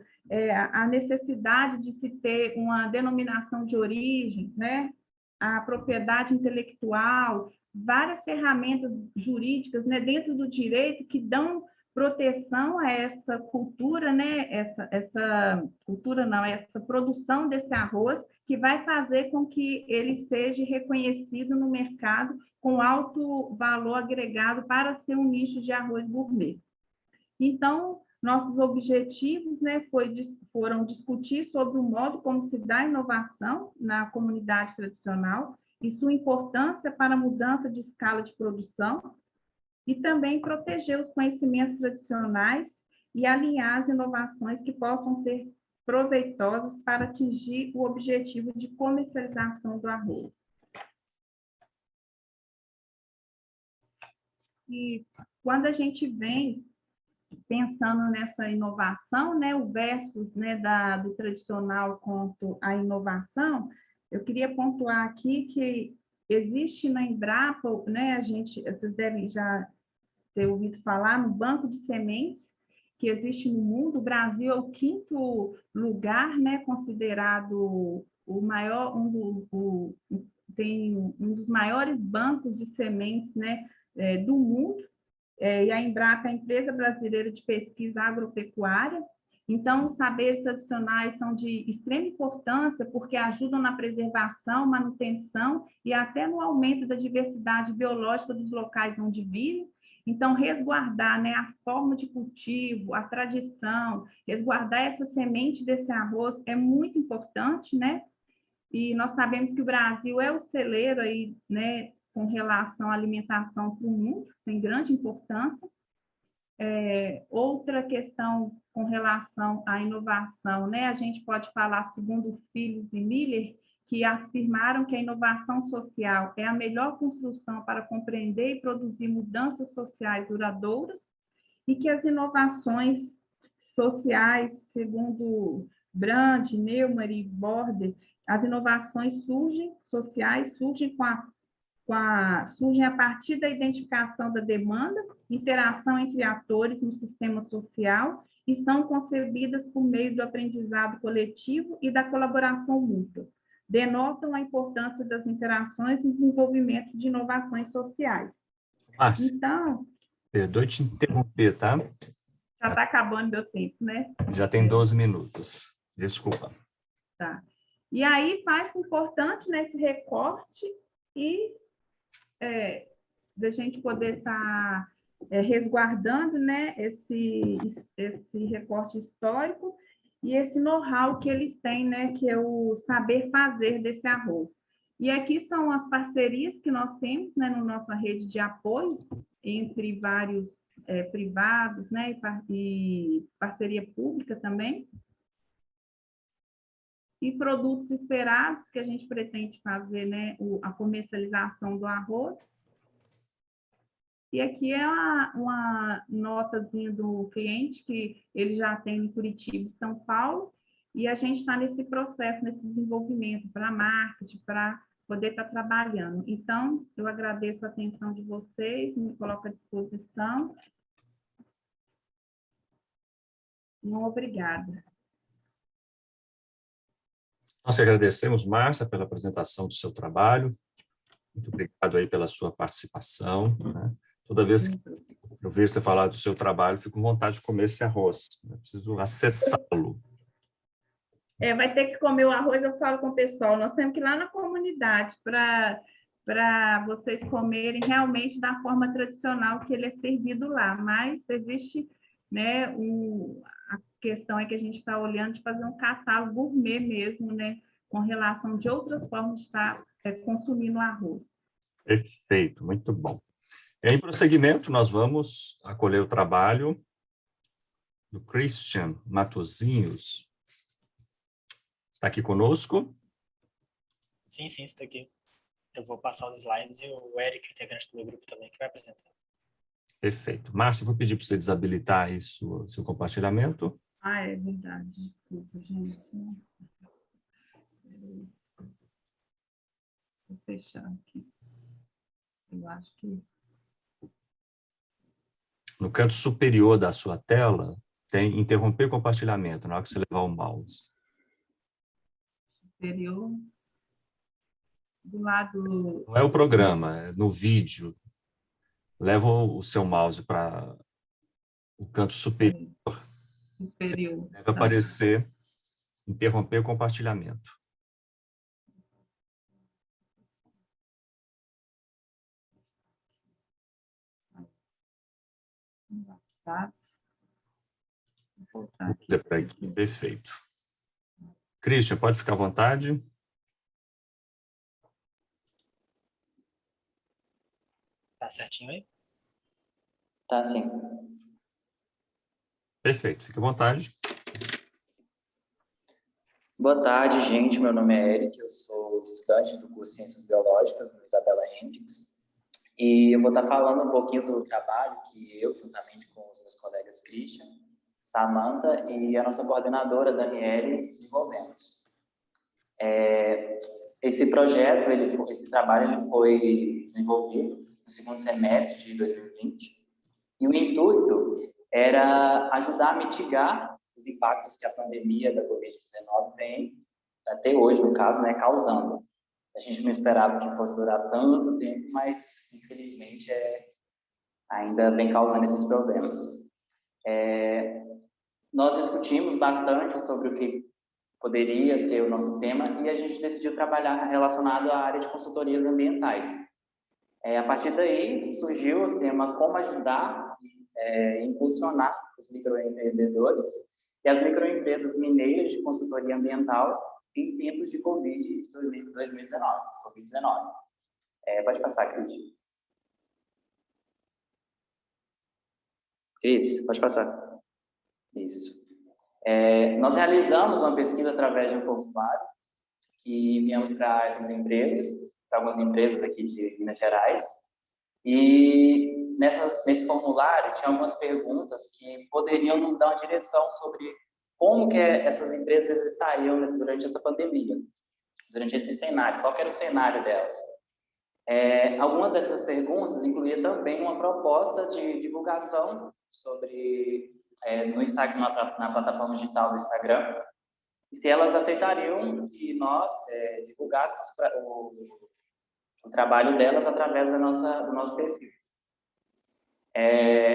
a necessidade de se ter uma denominação de origem, né, a propriedade intelectual, várias ferramentas jurídicas, né, dentro do direito que dão proteção a essa cultura, né, essa cultura não, essa produção desse arroz, que vai fazer com que ele seja reconhecido no mercado com alto valor agregado para ser um nicho de arroz gourmet. Então, nossos objetivos, né, foram discutir sobre o modo como se dá inovação na comunidade tradicional e sua importância para a mudança de escala de produção, e também proteger os conhecimentos tradicionais e alinhar as inovações que possam ser proveitosas para atingir o objetivo de comercialização do arroz. que quando a gente vem pensando nessa inovação, né, o versus, né, do tradicional quanto à inovação, eu queria pontuar aqui que existe na Embrapa, né, vocês devem já ter ouvido falar no banco de sementes que existe no mundo. O Brasil é o 5º lugar, né, considerado o maior, tem um dos maiores bancos de sementes, né, do mundo. E a Embrapa é a Empresa Brasileira de Pesquisa Agropecuária. Então, os saberes tradicionais são de extrema importância porque ajudam na preservação, manutenção e até no aumento da diversidade biológica dos locais onde vivem. Então, resguardar, né, a forma de cultivo, a tradição, resguardar essa semente desse arroz é muito importante, né? E nós sabemos que o Brasil é o celeiro aí, né, com relação à alimentação para o mundo, tem grande importância. Outra questão com relação à inovação, né, a gente pode falar, segundo Phillips e Miller, que afirmaram que a inovação social é a melhor construção para compreender e produzir mudanças sociais duradouras, e que as inovações sociais, segundo Brandt, Neumann e Border, as inovações sociais surgem surgem a partir da identificação da demanda, interação entre atores no sistema social e são concebidas por meio do aprendizado coletivo e da colaboração mútua. Denotam a importância das interações no desenvolvimento de inovações sociais. Márcia, então, perdoe te interromper, tá? Já está acabando meu tempo, né? Já tem 12 minutos. Desculpa. Tá. E aí faz importante nesse recorte e da gente poder estar resguardando, né, esse recorte histórico e esse know-how que eles têm, né, que é o saber fazer desse arroz. E aqui são as parcerias que nós temos, né, na nossa rede de apoio entre vários privados, né, e parceria pública também. E produtos esperados que a gente pretende fazer, né, a comercialização do arroz. E aqui é uma notazinha do cliente que ele já tem em Curitiba e São Paulo, e a gente está nesse processo, nesse desenvolvimento para marketing, para poder estar trabalhando. Então, eu agradeço a atenção de vocês, me coloco à disposição. Muito obrigada. Nós te agradecemos, Márcia, pela apresentação do seu trabalho. Muito obrigado aí pela sua participação, né? Toda vez que eu vejo você falar do seu trabalho, fico com vontade de comer esse arroz. Eu preciso acessá-lo. Vai ter que comer o arroz, eu falo com o pessoal. Nós temos que ir lá na comunidade para vocês comerem realmente da forma tradicional que ele é servido lá. Mas existe, né, a questão é que a gente está olhando de fazer um catálogo gourmet mesmo, né, com relação de outras formas de estar consumindo arroz. Perfeito, muito bom. Em prosseguimento, nós vamos acolher o trabalho do Christian Matosinhos. Está aqui conosco? Sim, estou aqui. Eu vou passar os slides e o Eric, integrante do meu grupo também, que vai apresentar. Perfeito. Márcia, vou pedir para você desabilitar aí seu compartilhamento. É verdade, desculpa, gente. Vou fechar aqui. Eu acho que... No canto superior da sua tela, tem interromper compartilhamento, na hora que você levar o mouse. Superior. Do lado... Não é o programa, é no vídeo. Leva o seu mouse para o canto superior. Deve aparecer interromper compartilhamento. Tá. Vou dizer para aqui. Perfeito. Christian, pode ficar à vontade. Tá certinho aí? Tá, sim. Perfeito, fique à vontade. Boa tarde, gente. Meu nome é Eric, eu sou estudante do curso de Ciências Biológicas no Isabela Hendricks. E eu vou estar falando um pouquinho do trabalho que eu, juntamente com os meus colegas Christian, Samantha e a nossa coordenadora, Daniele, desenvolvemos. Esse projeto, esse trabalho, ele foi desenvolvido no segundo semestre de 2020 e o intuito era ajudar a mitigar os impactos que a pandemia da Covid-19 vem, até hoje, no caso, né, causando. A gente não esperava que fosse durar tanto tempo, mas, infelizmente, ainda vem causando esses problemas. Nós discutimos bastante sobre o que poderia ser o nosso tema e a gente decidiu trabalhar relacionado à área de consultorias ambientais. A partir daí, surgiu o tema como ajudar e impulsionar os microempreendedores e as microempresas mineiras de consultoria ambiental em tempos de Covid-19. Pode passar, Cris. Cris, pode passar. Isso. Nós realizamos uma pesquisa através de um formulário que enviamos para essas empresas, para algumas empresas aqui de Minas Gerais, e nesse formulário tinha algumas perguntas que poderiam nos dar uma direção sobre como que essas empresas estariam durante essa pandemia, durante esse cenário, qual que era o cenário delas. Algumas dessas perguntas incluía também uma proposta de divulgação sobre no Instagram, na plataforma digital do Instagram, e se elas aceitariam que nós divulgássemos o trabalho delas através do nosso perfil.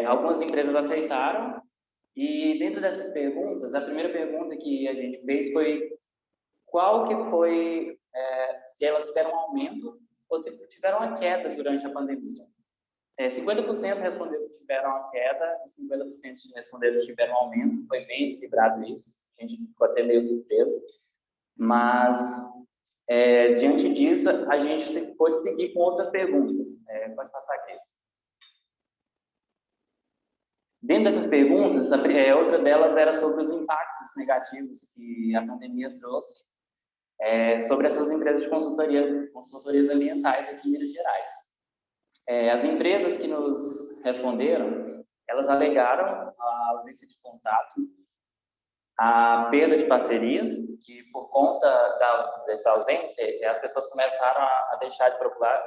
Algumas empresas aceitaram, e dentro dessas perguntas, a primeira pergunta que a gente fez foi qual que foi, se elas tiveram um aumento ou se tiveram uma queda durante a pandemia. 50% responderam que tiveram uma queda e 50% responderam que tiveram um aumento. Foi bem equilibrado isso. A gente ficou até meio surpreso. Mas, diante disso, a gente pôde seguir com outras perguntas. Pode passar, Cris. Dentro dessas perguntas, outra delas era sobre os impactos negativos que a pandemia trouxe sobre essas empresas de consultorias ambientais aqui em Minas Gerais. As empresas que nos responderam, elas alegaram a ausência de contato, a perda de parcerias, que por conta dessa ausência, as pessoas começaram a deixar de procurar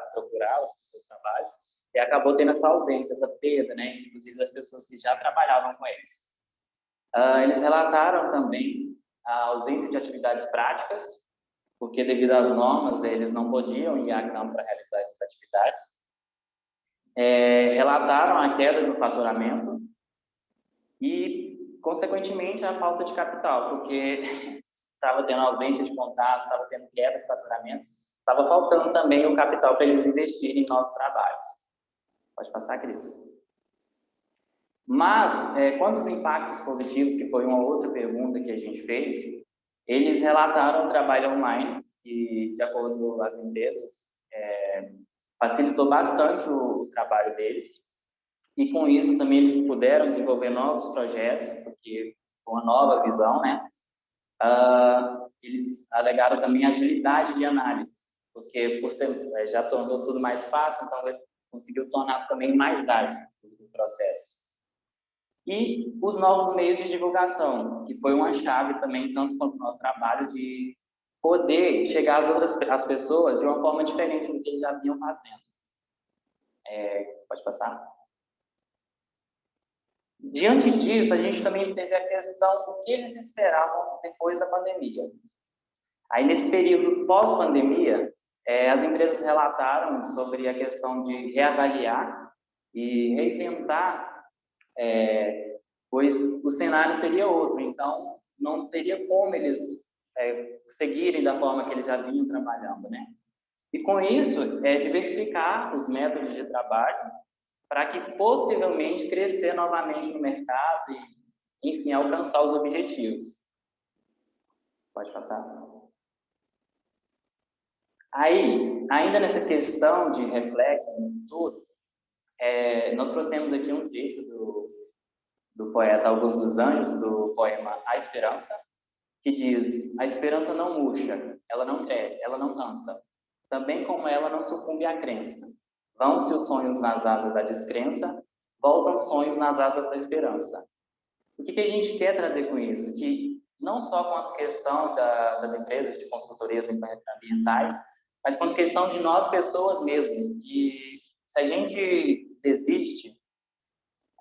os seus trabalhos, e acabou tendo essa ausência, essa perda, né, inclusive das pessoas que já trabalhavam com eles. Eles relataram também a ausência de atividades práticas, porque devido às normas, eles não podiam ir a campo para realizar essas atividades. Relataram a queda do faturamento e, consequentemente, a falta de capital, porque estava tendo ausência de contato, estava tendo queda de faturamento, estava faltando também o capital para eles investirem em novos trabalhos. Pode passar, Cris. Mas, quanto aos impactos positivos, que foi uma outra pergunta que a gente fez, eles relataram o trabalho online, que, de acordo com as empresas, facilitou bastante o trabalho deles, e com isso também eles puderam desenvolver novos projetos, porque foi uma nova visão, né? Eles alegaram também agilidade de análise, porque já tornou tudo mais fácil, então conseguiu tornar também mais ágil o processo. E os novos meios de divulgação, que foi uma chave também, tanto quanto o nosso trabalho, de poder chegar às pessoas de uma forma diferente do que eles já vinham fazendo. Pode passar? Diante disso, a gente também teve a questão do que eles esperavam depois da pandemia. Aí, nesse período pós-pandemia, as empresas relataram sobre a questão de reavaliar e reinventar, pois o cenário seria outro, então não teria como eles seguirem da forma que eles já vinham trabalhando, né? E com isso, diversificar os métodos de trabalho para que possivelmente crescer novamente no mercado e, enfim, alcançar os objetivos. Pode passar. Aí, ainda nessa questão de reflexos no futuro, nós trouxemos aqui um trecho do poeta Augusto dos Anjos, do poema A Esperança, que diz: a esperança não murcha, ela não cansa, também como ela não sucumbe à crença. Vão-se os sonhos nas asas da descrença, voltam os sonhos nas asas da esperança. O que a gente quer trazer com isso? Que não só quanto questão das empresas de consultorias ambientais, mas quanto questão de nós, pessoas mesmo, que se a gente desiste,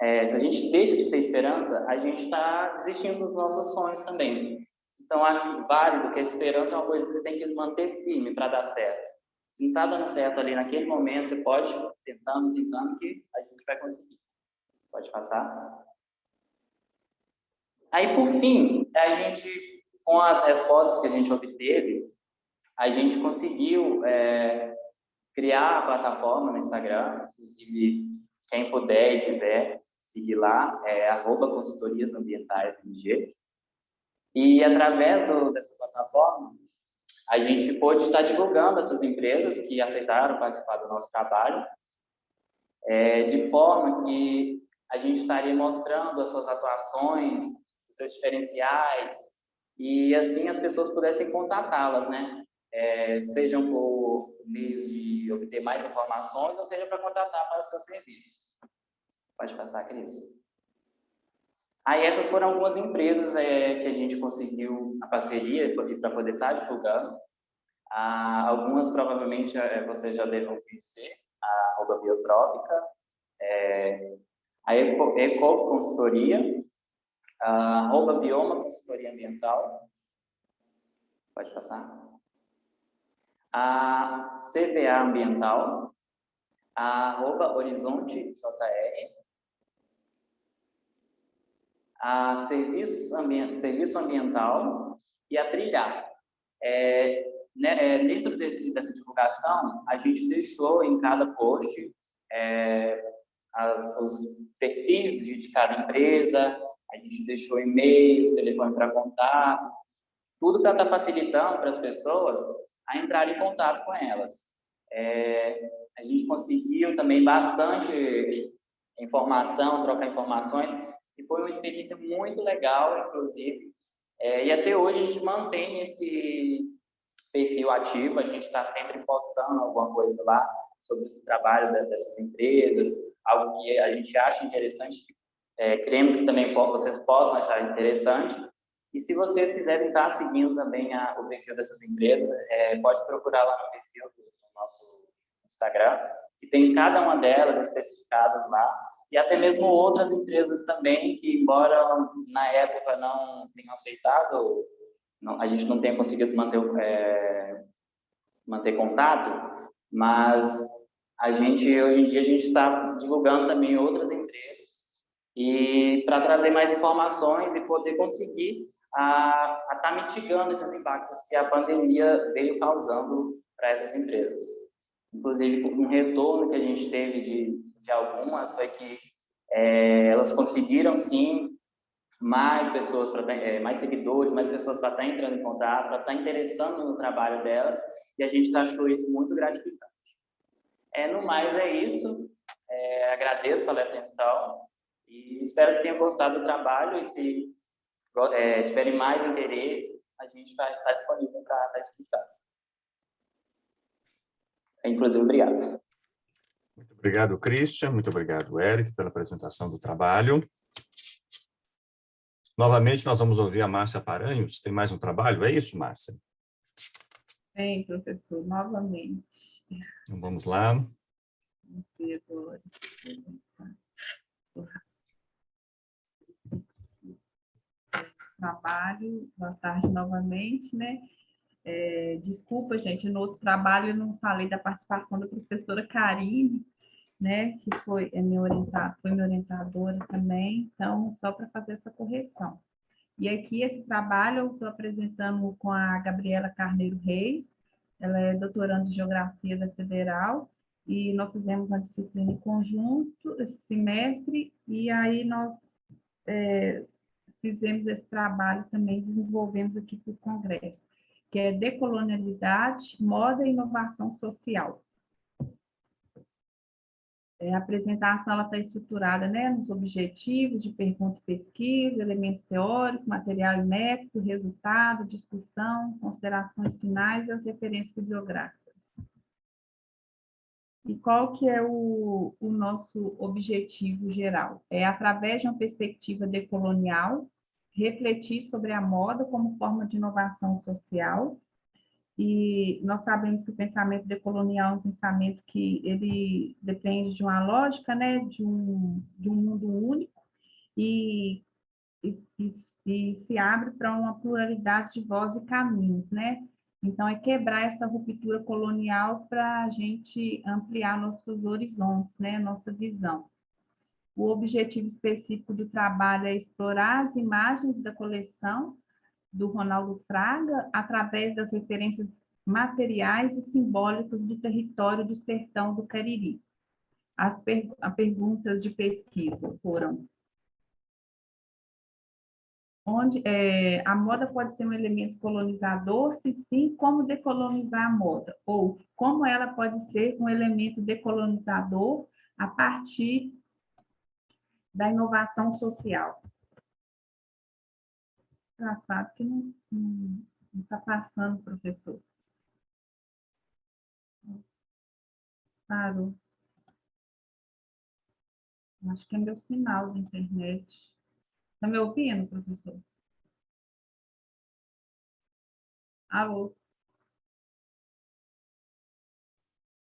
se a gente deixa de ter esperança, a gente está desistindo dos nossos sonhos também. Então, acho válido que a esperança é uma coisa que você tem que manter firme para dar certo. Se não está dando certo ali naquele momento, você pode tentando, que a gente vai conseguir. Pode passar. Aí, por fim, a gente, com as respostas que a gente obteve, a gente conseguiu criar a plataforma no Instagram. Inclusive, quem puder e quiser seguir lá, @consultoriasambientais.mg. E, através dessa plataforma, a gente pôde estar divulgando essas empresas que aceitaram participar do nosso trabalho, de forma que a gente estaria mostrando as suas atuações, os seus diferenciais, e assim as pessoas pudessem contatá-las, né? Sejam por meio de obter mais informações, ou seja, para contratar para os seus serviços. Pode passar, Cris. Aí essas foram algumas empresas que a gente conseguiu a parceria para poder estar divulgando. Algumas provavelmente vocês já devem conhecer, a @biotrópica, a Eco Consultoria, a @Bioma Consultoria Ambiental. Pode passar. A CVA Ambiental, a @Horizonte JR, a Serviço Ambiental e a Trilhar. Dentro dessa divulgação, a gente deixou em cada post os perfis de cada empresa, a gente deixou e-mails, telefone para contato, tudo para estar facilitando para as pessoas a entrar em contato com elas. A gente conseguiu também bastante informação, trocar informações, e foi uma experiência muito legal, inclusive. E até hoje a gente mantém esse perfil ativo, a gente está sempre postando alguma coisa lá sobre o trabalho dessas empresas, algo que a gente acha interessante, queremos que também vocês possam achar interessante. E se vocês quiserem estar seguindo também o perfil dessas empresas, pode procurar lá no perfil do nosso Instagram, que tem cada uma delas especificadas lá, e até mesmo outras empresas também que, embora na época não tenham aceitado, a gente não tenha conseguido manter contato, mas hoje em dia a gente está divulgando também outras empresas, e para trazer mais informações e poder conseguir estar mitigando esses impactos que a pandemia veio causando para essas empresas. Inclusive, um retorno que a gente teve de algumas foi que elas conseguiram, sim, mais pessoas, mais seguidores, mais pessoas para estar entrando em contato, para estar interessando no trabalho delas, e a gente achou isso muito gratificante. No mais, é isso. Agradeço pela atenção e espero que tenham gostado do trabalho, e se tiverem mais interesse, a gente vai estar disponível para estar explicando. Inclusive, obrigado. Muito obrigado, Christian. Muito obrigado, Eric, pela apresentação do trabalho. Novamente, nós vamos ouvir a Márcia Paranhos. Tem mais um trabalho? É isso, Márcia? Tem, professor, novamente. Então, vamos lá. Trabalho, boa tarde novamente, né? Desculpa, gente, no outro trabalho eu não falei da participação da professora Karine, né? Que foi minha orientadora também, então, só para fazer essa correção. E aqui, esse trabalho eu estou apresentando com a Gabriela Carneiro Reis, ela é doutoranda em Geografia da Federal, e nós fizemos uma disciplina em conjunto esse semestre, e aí nós fizemos esse trabalho também, desenvolvemos aqui para o Congresso, que é Decolonialidade, Moda e Inovação Social. A apresentação está estruturada, né, nos objetivos de pergunta e pesquisa, elementos teóricos, material e método, resultado, discussão, considerações finais e as referências bibliográficas. E qual que é o nosso objetivo geral? É, através de uma perspectiva decolonial, refletir sobre a moda como forma de inovação social. E nós sabemos que o pensamento decolonial é um pensamento que ele depende de uma lógica, né, de um mundo único, e, e se abre para uma pluralidade de vozes e caminhos, né? Então, é quebrar essa ruptura colonial para a gente ampliar nossos horizontes, né, nossa visão. O objetivo específico do trabalho é explorar as imagens da coleção do Ronaldo Fraga através das referências materiais e simbólicas do território do sertão do Cariri. As perguntas de pesquisa foram: onde a moda pode ser um elemento colonizador? Se sim, como decolonizar a moda? Ou como ela pode ser um elemento decolonizador a partir da inovação social? Engraçado que não está passando, professor. Parou. Acho que é meu sinal de internet. Está me ouvindo, professor? Alô?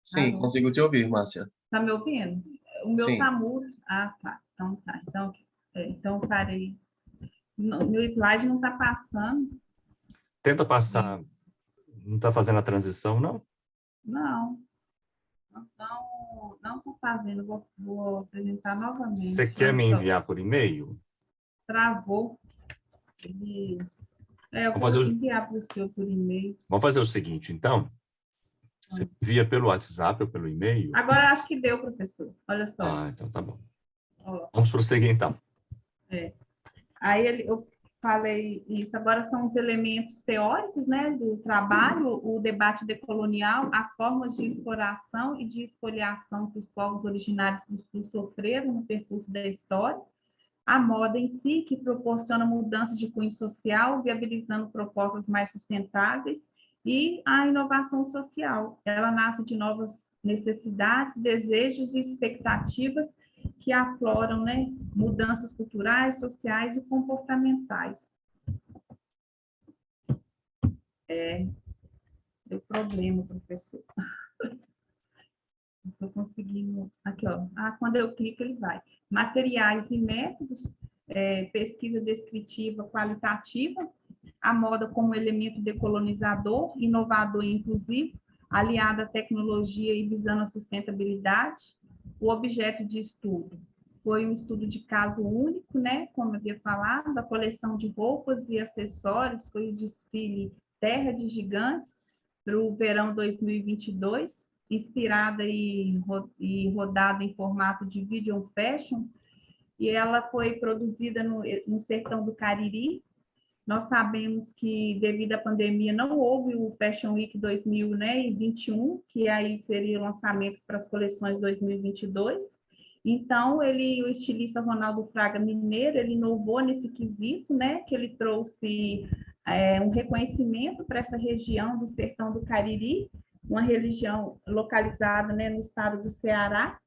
Sim, Alô? consigo te ouvir, Márcia. Está me ouvindo? O meu Sim. está mudo. Ah, tá. Então tá. Então parei. Meu slide não está passando. Tenta passar. Não está fazendo a transição, não? Não estou fazendo. Vou apresentar novamente. Você quer me enviar por e-mail? Travou. Eu vou enviar para o senhor por e-mail. Vamos fazer o seguinte, então. Você envia pelo WhatsApp ou pelo e-mail? Agora acho que deu, professor. Olha só. Ah, então tá bom. Ó. Vamos prosseguir, então. Aí eu falei isso. Agora são os elementos teóricos, né, do trabalho, o debate decolonial, as formas de exploração e de expoliação que os povos originários do Sul sofreram no percurso da história, a moda em si, que proporciona mudanças de cunho social, viabilizando propostas mais sustentáveis, e a inovação social. Ela nasce de novas necessidades, desejos e expectativas que afloram, né, mudanças culturais, sociais e comportamentais. Deu problema, professor. Não estou conseguindo... Aqui, ó. Quando eu clico, ele vai. Materiais e métodos, pesquisa descritiva qualitativa, a moda como elemento decolonizador, inovador e inclusivo, aliada à tecnologia e visando a sustentabilidade. O objeto de estudo foi um estudo de caso único, né? Como eu havia falado, a coleção de roupas e acessórios foi o desfile Terra de Gigantes para o verão 2022, inspirada e rodada em formato de video fashion, e ela foi produzida no sertão do Cariri. Nós sabemos que, devido à pandemia, não houve o Fashion Week 2021, que aí seria o lançamento para as coleções 2022. Então, o estilista Ronaldo Fraga Mineiro, ele inovou nesse quesito, né, que ele trouxe um reconhecimento para essa região do sertão do Cariri, uma região localizada, né, no estado do Ceará,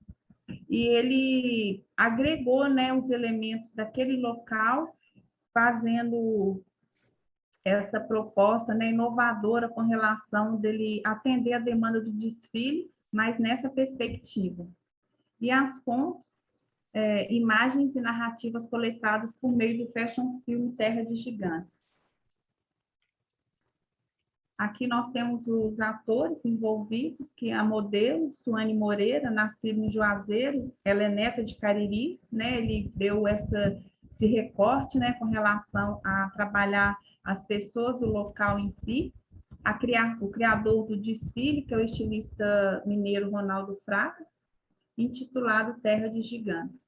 e ele agregou, né, os elementos daquele local, fazendo essa proposta, né, inovadora com relação dele atender a demanda do desfile, mas nessa perspectiva. E as fontes, imagens e narrativas coletadas por meio do Fashion Film Terra de Gigantes. Aqui nós temos os atores envolvidos, que é a modelo, Suane Moreira, nascida em Juazeiro, ela é neta de Cariris, né? Ele deu esse recorte, né, com relação a trabalhar as pessoas do local em si, o criador do desfile, que é o estilista mineiro Ronaldo Fraga, intitulado Terra de Gigantes.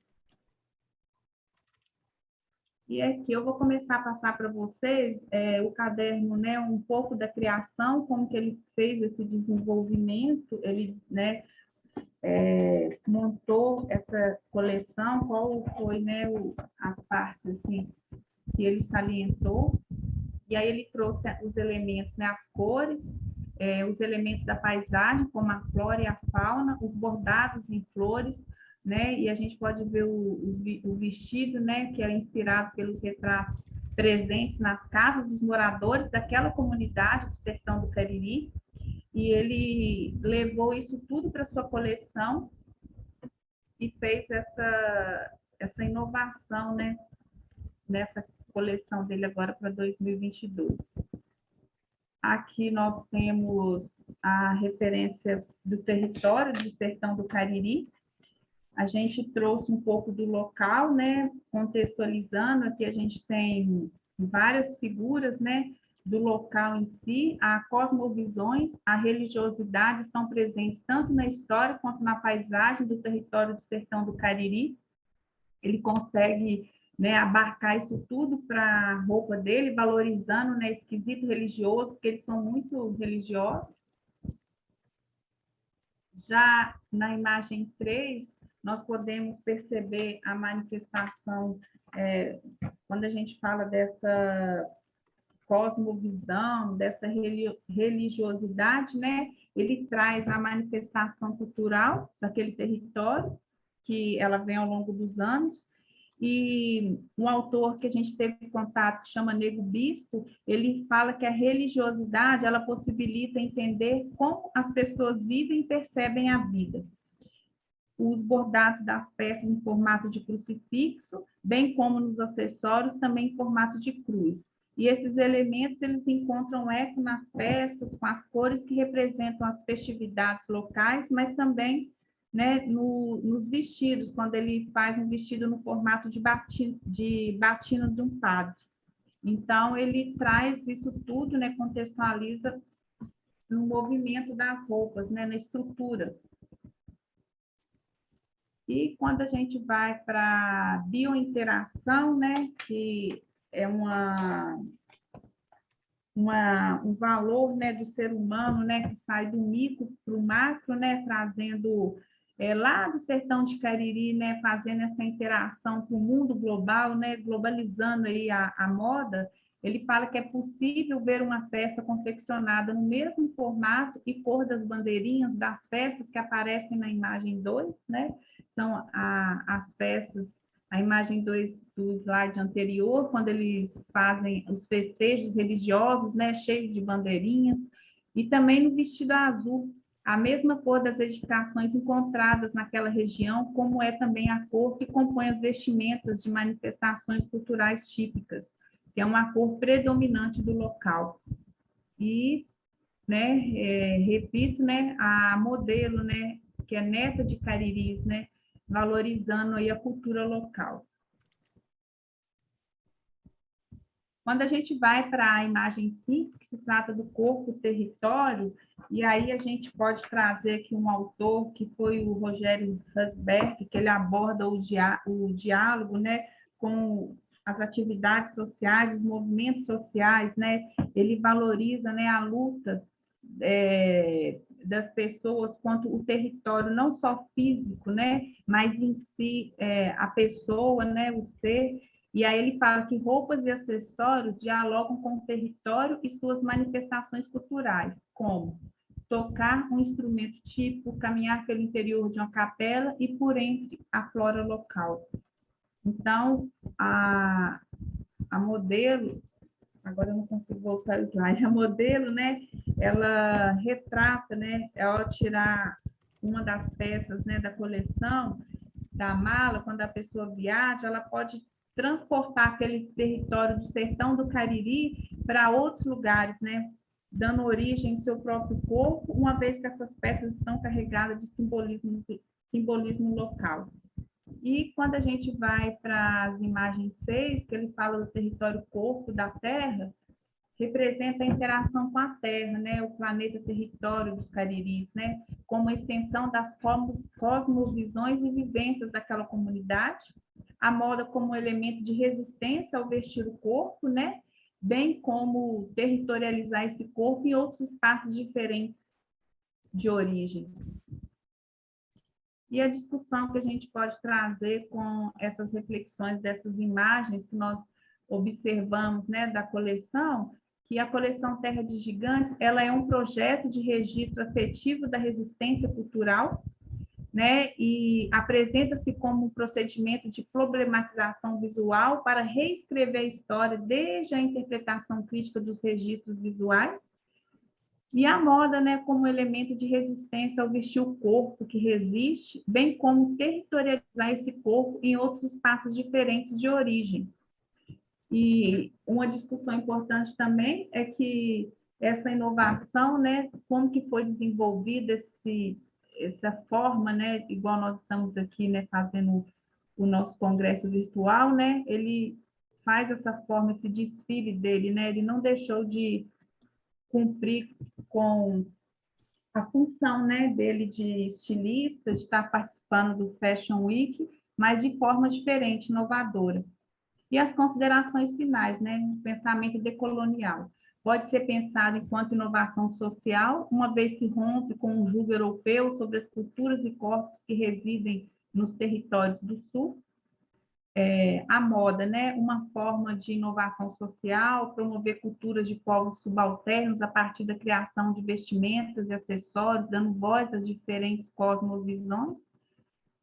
E aqui eu vou começar a passar para vocês o caderno, né, um pouco da criação, como que ele fez esse desenvolvimento, ele, né, montou essa coleção, qual foi, né, as partes assim, que ele salientou, e aí ele trouxe os elementos, né, as cores, os elementos da paisagem, como a flora e a fauna, os bordados em flores, né? E a gente pode ver o vestido, né? Que é inspirado pelos retratos presentes nas casas dos moradores daquela comunidade do Sertão do Cariri. E ele levou isso tudo para sua coleção e fez essa inovação, né? Nessa coleção dele agora para 2022. Aqui nós temos a referência do território do Sertão do Cariri. A gente trouxe um pouco do local, né? Contextualizando, aqui a gente tem várias figuras, né? Do local em si, a cosmovisões, a religiosidade estão presentes tanto na história quanto na paisagem do território do Sertão do Cariri. Ele consegue, né, abarcar isso tudo para a roupa dele, valorizando, né, esse quesito religioso, porque eles são muito religiosos. Já na imagem 3, nós podemos perceber a manifestação, quando a gente fala dessa cosmovisão, dessa religiosidade, né, ele traz a manifestação cultural daquele território, que ela vem ao longo dos anos. E um autor que a gente teve contato, que chama Nego Bispo, ele fala que a religiosidade, ela possibilita entender como as pessoas vivem e percebem a vida. Os bordados das peças em formato de crucifixo, bem como nos acessórios, também em formato de cruz. E esses elementos, eles encontram eco nas peças, com as cores que representam as festividades locais, mas também, né, nos vestidos, quando ele faz um vestido no formato de batina de um padre. Então, ele traz isso tudo, né, contextualiza no movimento das roupas, né, na estrutura. E quando a gente vai para a biointeração, né, que é um valor, né, do ser humano, né, que sai do micro para o macro, né, trazendo lá do Sertão de Cariri, né, fazendo essa interação com o mundo global, né, globalizando aí a moda. Ele fala que é possível ver uma peça confeccionada no mesmo formato e cor das bandeirinhas das peças que aparecem na imagem 2, né? São as peças, a imagem 2 do slide anterior, quando eles fazem os festejos religiosos, né, cheios de bandeirinhas, e também no vestido azul, a mesma cor das edificações encontradas naquela região, como é também a cor que compõe as vestimentas de manifestações culturais típicas, que é uma cor predominante do local. E, né, repito, né, a modelo, né, que é neta de Cariris, né, valorizando aí a cultura local. Quando a gente vai para a imagem 5, que se trata do corpo-território, e aí a gente pode trazer aqui um autor, que foi o Rogério Husberg, que ele aborda o diálogo, né, com as atividades sociais, os movimentos sociais, né, ele valoriza, né, a luta das pessoas quanto o território, não só físico, né, mas em si a pessoa, né, o ser. E aí ele fala que roupas e acessórios dialogam com o território e suas manifestações culturais, como tocar um instrumento típico, caminhar pelo interior de uma capela e por entre a flora local. Então, a modelo, agora eu não consigo voltar o slide, a modelo, né, ela retrata, né, ao tirar uma das peças, né, da coleção, da mala, quando a pessoa viaja, ela pode transportar aquele território do Sertão do Cariri para outros lugares, né, dando origem ao seu próprio corpo, uma vez que essas peças estão carregadas de simbolismo local. E quando a gente vai para as imagens 6, que ele fala do território corpo da Terra, representa a interação com a Terra, né, o planeta território dos Cariris, né, como extensão das cosmovisões e vivências daquela comunidade, a moda como elemento de resistência ao vestir o corpo, né, bem como territorializar esse corpo em outros espaços diferentes de origem. E a discussão que a gente pode trazer com essas reflexões dessas imagens que nós observamos, né, da coleção, que a coleção Terra de Gigantes, ela é um projeto de registro afetivo da resistência cultural, né? E apresenta-se como um procedimento de problematização visual para reescrever a história desde a interpretação crítica dos registros visuais, e a moda, né, como elemento de resistência ao vestir o corpo que resiste, bem como territorializar esse corpo em outros espaços diferentes de origem. E uma discussão importante também é que essa inovação, né, como que foi desenvolvida essa forma, né, igual nós estamos aqui, né, fazendo o nosso congresso virtual, né, ele faz essa forma, esse desfile dele, né, ele não deixou de cumprir com a função, né, dele de estilista, de estar participando do Fashion Week, mas de forma diferente, inovadora. E as considerações finais, né, o pensamento decolonial. Pode ser pensado enquanto inovação social, uma vez que rompe com o jugo europeu sobre as culturas e corpos que residem nos territórios do Sul. A moda, né, uma forma de inovação social, promover culturas de povos subalternos a partir da criação de vestimentas e acessórios, dando voz às diferentes cosmovisões.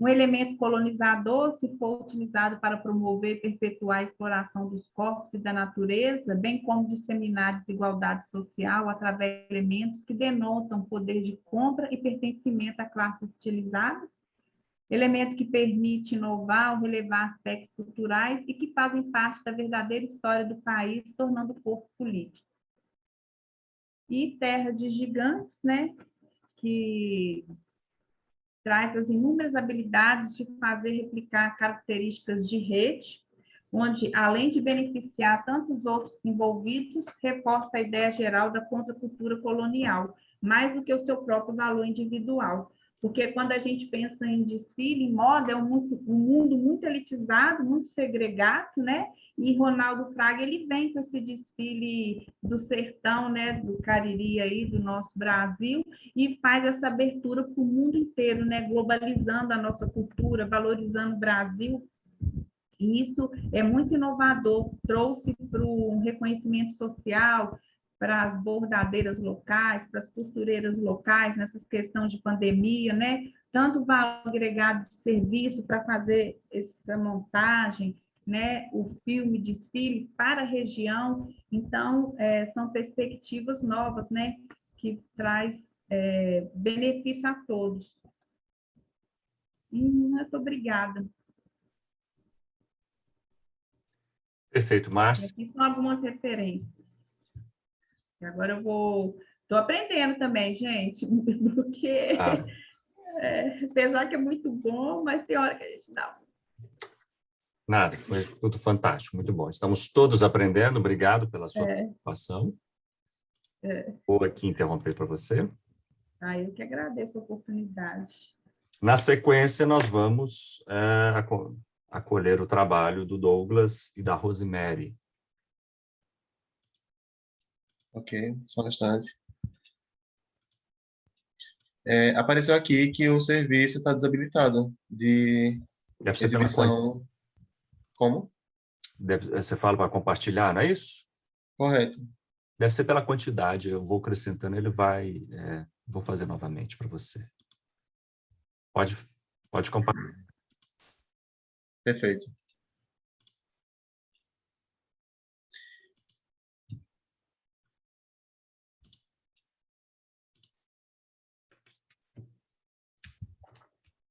Um elemento colonizador, se for utilizado para promover e perpetuar a exploração dos corpos e da natureza, bem como disseminar desigualdade social através de elementos que denotam poder de compra e pertencimento a classes estilizadas, elemento que permite inovar ou relevar aspectos culturais e que fazem parte da verdadeira história do país, tornando o corpo político. E Terra de Gigantes, né, que traz as inúmeras habilidades de fazer replicar características de rede, onde, além de beneficiar tantos outros envolvidos, reforça a ideia geral da contracultura colonial, mais do que o seu próprio valor individual. Porque quando a gente pensa em desfile, em moda, é um mundo muito elitizado, muito segregado, né? E Ronaldo Fraga, ele vem com esse desfile do sertão, né? Do Cariri aí, do nosso Brasil, e faz essa abertura para o mundo inteiro, né? Globalizando a nossa cultura, valorizando o Brasil. E isso é muito inovador, trouxe para um reconhecimento social, para as bordadeiras locais, para as costureiras locais, nessas questões de pandemia, né? Tanto o valor agregado de serviço para fazer essa montagem, né? O filme, desfile para a região. Então, são perspectivas novas, né? Que traz benefício a todos. E muito obrigada. Perfeito, Márcia. Aqui são algumas referências. E agora estou aprendendo também, gente, porque apesar que é muito bom, mas tem hora que a gente dá. Nada, foi tudo fantástico, muito bom. Estamos todos aprendendo, obrigado pela sua participação. Vou aqui interromper para você. Eu que agradeço a oportunidade. Na sequência, nós vamos acolher o trabalho do Douglas e da Rosemary. Ok, só um instante. Apareceu aqui que o serviço está desabilitado de Deve ser exibição. Como? Você fala para compartilhar, não é isso? Correto. Deve ser pela quantidade, eu vou acrescentando, vou fazer novamente para você. Pode compartilhar. Perfeito.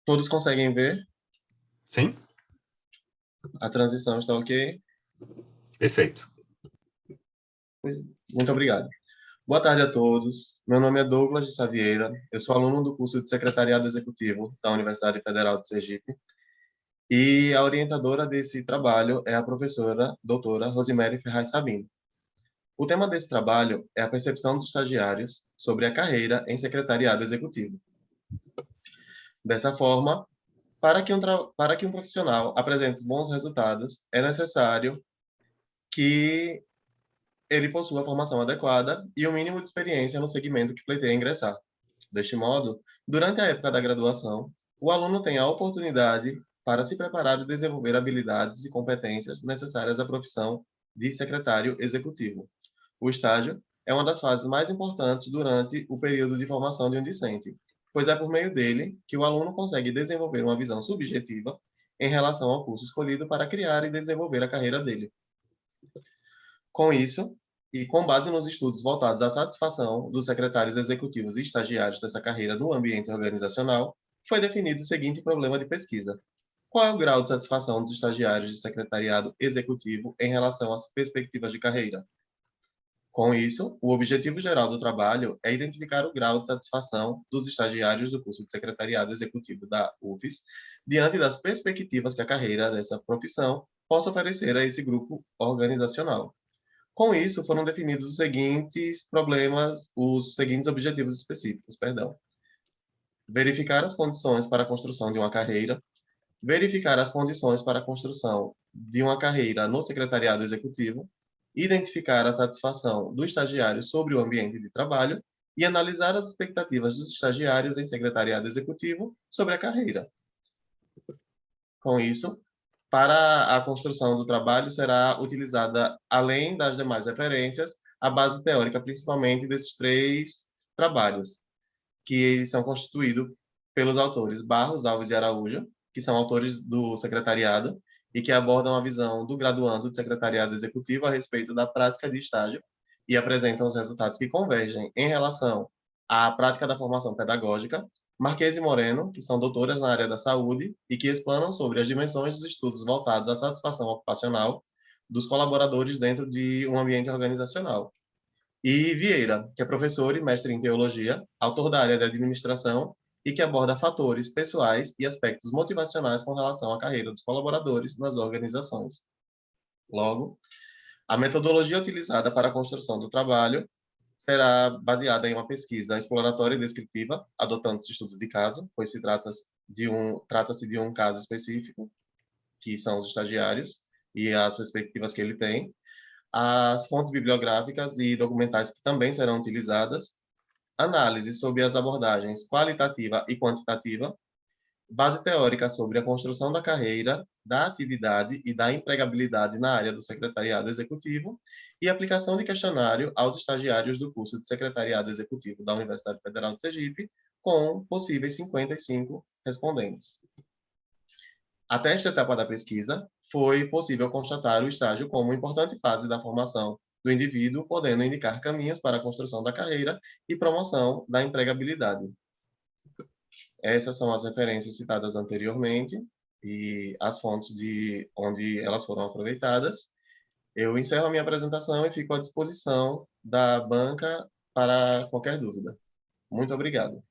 Todos conseguem ver? Sim? A transição está ok? Perfeito. Muito obrigado. Boa tarde a todos. Meu nome é Douglas de Savieira. Eu sou aluno do curso de Secretariado Executivo da Universidade Federal de Sergipe. E a orientadora desse trabalho é a professora doutora Rosemary Ferraz Sabino. O tema desse trabalho é a percepção dos estagiários sobre a carreira em secretariado executivo. Dessa forma, para que um profissional apresente bons resultados, é necessário que ele possua a formação adequada e o mínimo de experiência no segmento que pleiteia ingressar. Deste modo, durante a época da graduação, o aluno tem a oportunidade para se preparar e desenvolver habilidades e competências necessárias à profissão de secretário executivo, O estágio é uma das fases mais importantes durante o período de formação de um discente, pois é por meio dele que o aluno consegue desenvolver uma visão subjetiva em relação ao curso escolhido para criar e desenvolver a carreira dele. Com isso, e com base nos estudos voltados à satisfação dos secretários executivos e estagiários dessa carreira no ambiente organizacional, foi definido o seguinte problema de pesquisa: qual é o grau de satisfação dos estagiários de secretariado executivo em relação às perspectivas de carreira? Com isso, o objetivo geral do trabalho é identificar o grau de satisfação dos estagiários do curso de secretariado executivo da UFES diante das perspectivas que a carreira dessa profissão possa oferecer a esse grupo organizacional. Com isso, foram definidos os seguintes objetivos específicos, verificar as condições para a construção de uma carreira, verificar as condições para a construção de uma carreira no secretariado executivo, identificar a satisfação do estagiário sobre o ambiente de trabalho e analisar as expectativas dos estagiários em secretariado executivo sobre a carreira. Com isso, para a construção do trabalho será utilizada, além das demais referências, a base teórica principalmente desses 3 trabalhos, que são constituídos pelos autores Barros, Alves e Araújo, que são autores do secretariado, e que abordam a visão do graduando de secretariado executivo a respeito da prática de estágio e apresentam os resultados que convergem em relação à prática da formação pedagógica. Marques e Moreno, que são doutoras na área da saúde e que explanam sobre as dimensões dos estudos voltados à satisfação ocupacional dos colaboradores dentro de um ambiente organizacional. E Vieira, que é professor e mestre em teologia, autor da área de administração e que aborda fatores pessoais e aspectos motivacionais com relação à carreira dos colaboradores nas organizações. Logo, a metodologia utilizada para a construção do trabalho será baseada em uma pesquisa exploratória e descritiva, adotando-se estudo de caso, pois trata-se de um caso específico, que são os estagiários e as perspectivas que ele tem, as fontes bibliográficas e documentais que também serão utilizadas, análise sobre as abordagens qualitativa e quantitativa, base teórica sobre a construção da carreira, da atividade e da empregabilidade na área do secretariado executivo e aplicação de questionário aos estagiários do curso de secretariado executivo da Universidade Federal de Sergipe, com possíveis 55 respondentes. Até esta etapa da pesquisa, foi possível constatar o estágio como uma importante fase da formação do indivíduo, podendo indicar caminhos para a construção da carreira e promoção da empregabilidade. Essas são as referências citadas anteriormente e as fontes de onde elas foram aproveitadas. Eu encerro a minha apresentação e fico à disposição da banca para qualquer dúvida. Muito obrigado.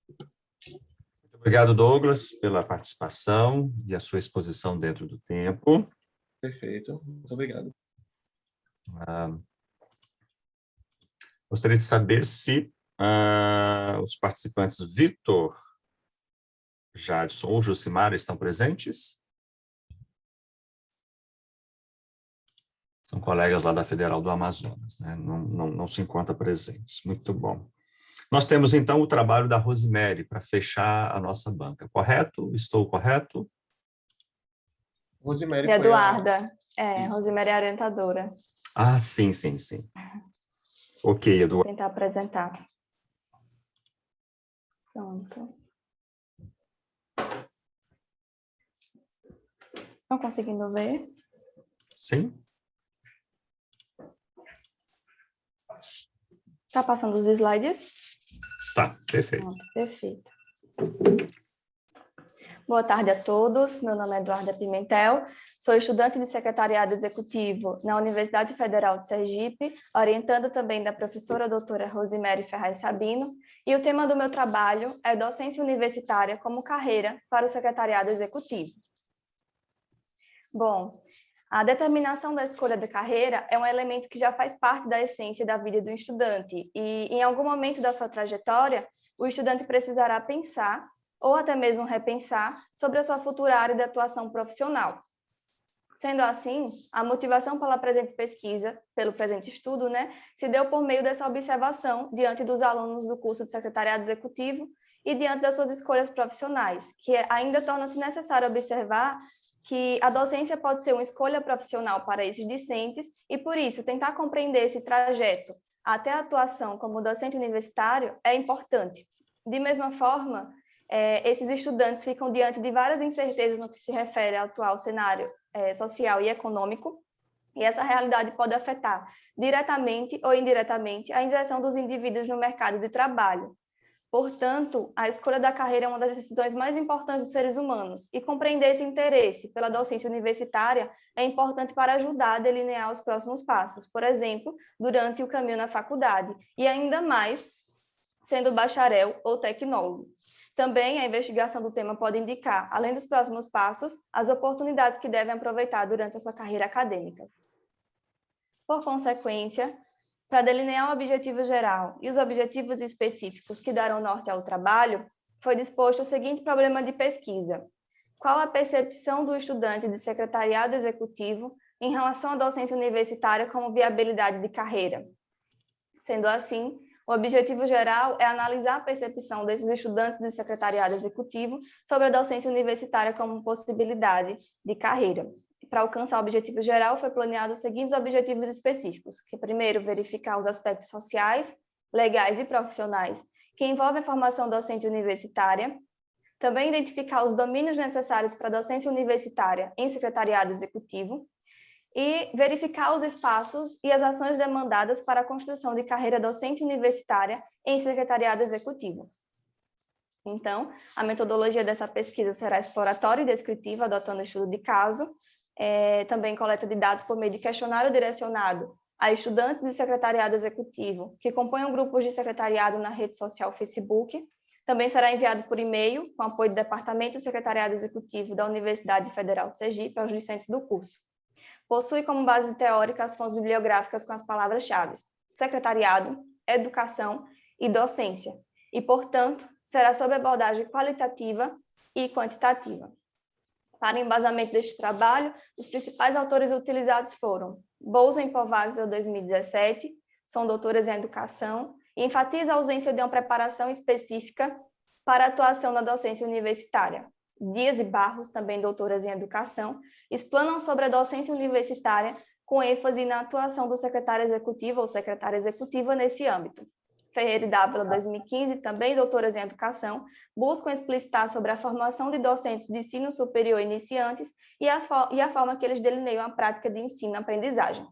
Muito obrigado, Douglas, pela participação e a sua exposição dentro do tempo. Perfeito. Muito obrigado. Gostaria de saber se os participantes Vitor, Jadson ou Jucimara estão presentes? São colegas lá da Federal do Amazonas, né? Não se encontram presentes. Muito bom. Nós temos, então, o trabalho da Rosemary para fechar a nossa banca, correto? Estou correto? Rosemary Eduarda. Rosemary é a orientadora. Ah, sim. Ok, Eduardo. Vou tentar apresentar. Pronto. Estão conseguindo ver? Sim. Está passando os slides? Tá, perfeito. Pronto, perfeito. Boa tarde a todos. Meu nome é Eduarda Pimentel. Sou estudante de secretariado executivo na Universidade Federal de Sergipe, orientando também da professora doutora Rosemary Ferraz Sabino, e o tema do meu trabalho é docência universitária como carreira para o secretariado executivo. Bom, a determinação da escolha da carreira é um elemento que já faz parte da essência da vida do estudante e, em algum momento da sua trajetória, o estudante precisará pensar ou até mesmo repensar sobre a sua futura área de atuação profissional. Sendo assim, a motivação pela presente pesquisa, pelo presente estudo, se deu por meio dessa observação diante dos alunos do curso de secretariado executivo e diante das suas escolhas profissionais, que ainda torna-se necessário observar que a docência pode ser uma escolha profissional para esses discentes e, por isso, tentar compreender esse trajeto até a atuação como docente universitário é importante. De mesma forma, esses estudantes ficam diante de várias incertezas no que se refere ao atual cenário social e econômico, e essa realidade pode afetar diretamente ou indiretamente a inserção dos indivíduos no mercado de trabalho. Portanto, a escolha da carreira é uma das decisões mais importantes dos seres humanos, e compreender esse interesse pela docência universitária é importante para ajudar a delinear os próximos passos, por exemplo, durante o caminho na faculdade, e ainda mais sendo bacharel ou tecnólogo. Também a investigação do tema pode indicar, além dos próximos passos, as oportunidades que devem aproveitar durante a sua carreira acadêmica. Por consequência, para delinear o objetivo geral e os objetivos específicos que darão norte ao trabalho, foi disposto o seguinte problema de pesquisa: qual a percepção do estudante de secretariado executivo em relação à docência universitária como viabilidade de carreira? Sendo assim, o objetivo geral é analisar a percepção desses estudantes de secretariado executivo sobre a docência universitária como possibilidade de carreira. Para alcançar o objetivo geral, foi planeado os seguintes objetivos específicos, que primeiro, verificar os aspectos sociais, legais e profissionais que envolvem a formação docente universitária, também identificar os domínios necessários para a docência universitária em secretariado executivo e verificar os espaços e as ações demandadas para a construção de carreira docente universitária em secretariado executivo. Então, a metodologia dessa pesquisa será exploratória e descritiva, adotando o estudo de caso, também coleta de dados por meio de questionário direcionado a estudantes de secretariado executivo que compõem grupos de secretariado na rede social Facebook. Também será enviado por e-mail, com apoio do Departamento de Secretariado Executivo da Universidade Federal de Sergipe, aos discentes do curso. Possui como base teórica as fontes bibliográficas com as palavras-chave secretariado, educação e docência, e, portanto, será sob abordagem qualitativa e quantitativa. Para embasamento deste trabalho, os principais autores utilizados foram Bouza e Povagsel, 2017, são doutoras em educação, e enfatiza a ausência de uma preparação específica para a atuação na docência universitária. Dias e Barros, também doutoras em educação, explanam sobre a docência universitária com ênfase na atuação do secretário executivo ou secretária executiva nesse âmbito. Ferreira e Dávila, 2015, também doutoras em educação, buscam explicitar sobre a formação de docentes de ensino superior iniciantes e a forma que eles delineiam a prática de ensino-aprendizagem.